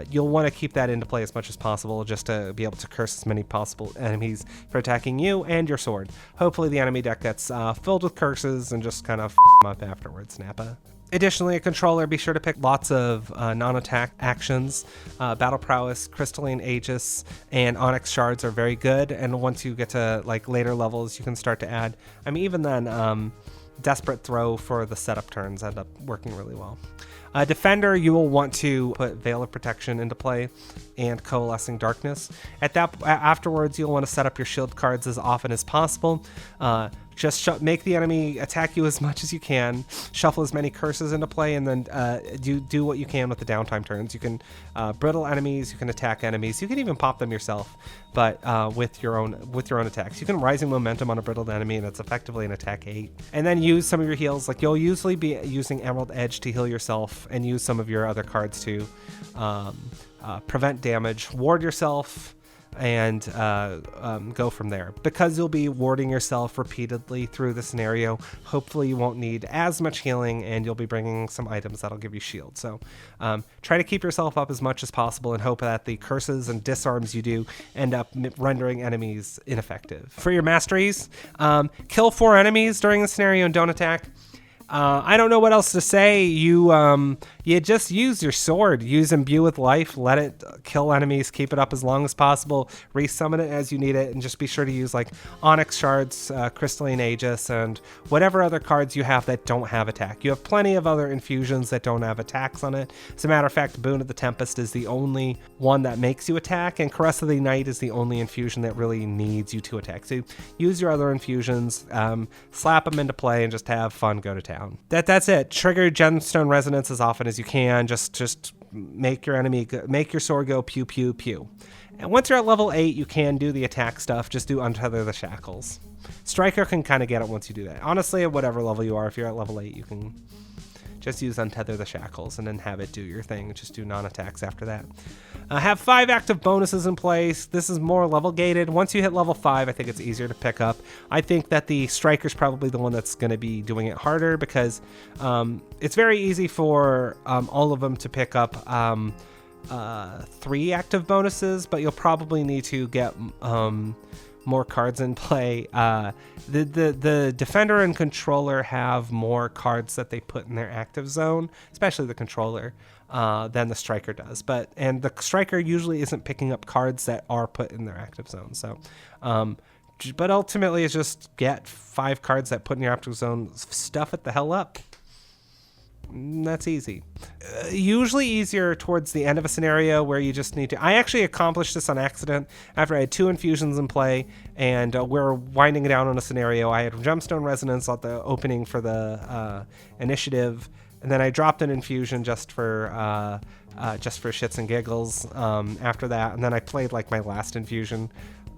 you'll want to keep that into play as much as possible, just to be able to curse as many possible enemies for attacking you and your sword. Hopefully the enemy deck gets filled with curses and just kind of them up afterwards, Nappa. Additionally, a controller, be sure to pick lots of non-attack actions. Battle Prowess, Crystalline Aegis, and Onyx Shards are very good, and once you get to later levels, you can start to add. Even then, Desperate Throw for the setup turns end up working really well. Defender, you will want to put Veil of Protection into play and Coalescing Darkness. Afterwards, you'll want to set up your shield cards as often as possible. Just make the enemy attack you as much as you can, shuffle as many curses into play, and then do what you can with the downtime turns. You can brittle enemies, you can attack enemies, you can even pop them yourself, but with your own attacks. You can Rising Momentum on a brittled enemy, and it's effectively an attack 8. And then use some of your heals. You'll usually be using Emerald Edge to heal yourself, and use some of your other cards to prevent damage, ward yourself, and go from there. Because you'll be warding yourself repeatedly through the scenario, hopefully you won't need as much healing, and you'll be bringing some items that'll give you shield. So try to keep yourself up as much as possible and hope that the curses and disarms you do end up rendering enemies ineffective. For your masteries, kill 4 enemies during the scenario and don't attack. I don't know what else to say. You just use your sword. Use Imbue with life. Let it kill enemies. Keep it up as long as possible. Resummon it as you need it, and just be sure to use like Onyx Shards, Crystalline Aegis, and whatever other cards you have that don't have attack. You have plenty of other infusions that don't have attacks on it. As a matter of fact, Boon of the Tempest is the only one that makes you attack, and Caress of the Night is the only infusion that really needs you to attack. So use your other infusions, slap them into play, and just have fun. Go to town. That's it. Trigger Gemstone Resonance as often as you can. Just make your sword go pew pew pew. And once you're at level 8, you can do the attack stuff. Just do Untether the Shackles. Striker can kind of get it once you do that. Honestly, at whatever level you are, if you're at level 8, you can just use Untether the Shackles and then have it do your thing. Just do non-attacks after that. Have 5 active bonuses in place. This is more level gated. Once you hit level 5, I think it's easier to pick up. I think that the Striker's probably the one that's going to be doing it harder, because it's very easy for all of them to pick up 3 active bonuses, but you'll probably need to get more cards in play. The Defender and Controller have more cards that they put in their active zone, especially the Controller, than the Striker does. And the Striker usually isn't picking up cards that are put in their active zone. So, but ultimately it's just get 5 cards that put in your active zone, stuff it the hell up. That's easy. Usually easier towards the end of a scenario where you just need to... I actually accomplished this on accident after I had 2 infusions in play, and we're winding it down on a scenario. I had Gemstone Resonance at the opening for the initiative, and then I dropped an infusion just for shits and giggles after that, and then I played like my last infusion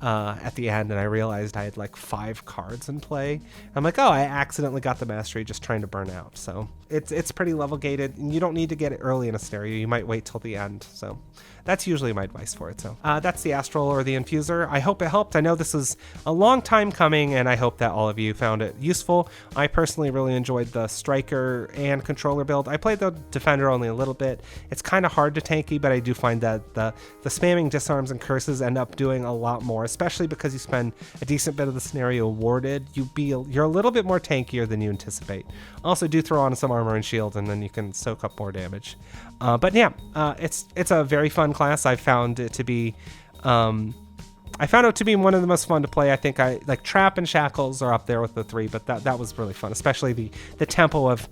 at the end, and I realized I had like 5 cards in play. I'm like, oh, I accidentally got the mastery just trying to burn out. So it's pretty level gated, and you don't need to get it early in a scenario. You might wait till the end. So that's usually my advice for it. So that's the Astral or the Infuser. I hope it helped. I know this is a long time coming, and I hope that all of you found it useful. I personally really enjoyed the Striker and Controller build. I played the Defender only a little bit. It's kind of hard to tanky, but I do find that the spamming disarms and curses end up doing a lot more, especially because you spend a decent bit of the scenario warded. You're a little bit more tankier than you anticipate. Also, do throw on some armor and shield, and then you can soak up more damage. But yeah, it's a very fun class. I found it to be one of the most fun to play. I think like Trap and Shackles are up there with the 3, but that was really fun, especially the tempo of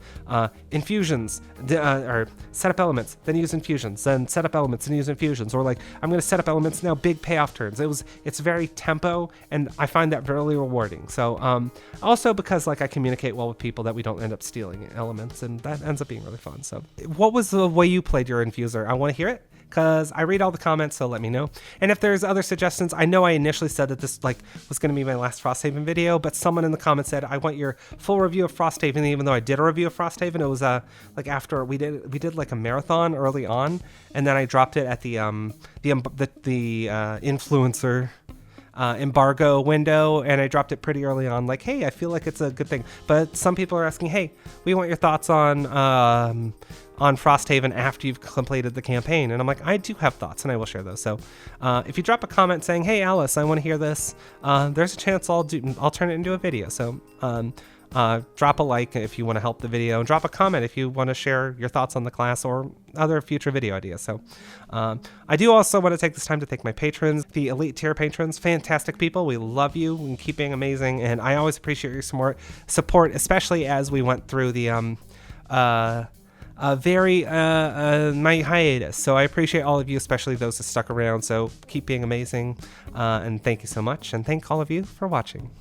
infusions, or set up elements, then use infusions, then set up elements and use infusions, or like I'm going to set up elements now, big payoff turns. It's very tempo, and I find that really rewarding. So also because like I communicate well with people, that we don't end up stealing elements, and that ends up being really fun. So what was the way you played your Infuser? I want to hear it, because I read all the comments, so let me know. And if there's other suggestions, I know I initially said that this was going to be my last Frosthaven video, but someone in the comments said I want your full review of Frosthaven. Even though I did a review of Frosthaven, it was like after we did like a marathon early on, and then I dropped it at the influencer embargo window, and I dropped it pretty early on, like, hey, I feel like it's a good thing. But some people are asking, hey, we want your thoughts on Frosthaven after you've completed the campaign, and I'm like, I do have thoughts, and I will share those. So if you drop a comment saying, hey Alice, I want to hear this, there's a chance I'll turn it into a video. So drop a like if you want to help the video, and drop a comment if you want to share your thoughts on the class or other future video ideas. So I do also want to take this time to thank my patrons, the elite tier patrons. Fantastic people, we love you and keep being amazing, and I always appreciate your support, especially as we went through the my hiatus. So I appreciate all of you, especially those that stuck around. So keep being amazing, and thank you so much, and thank all of you for watching.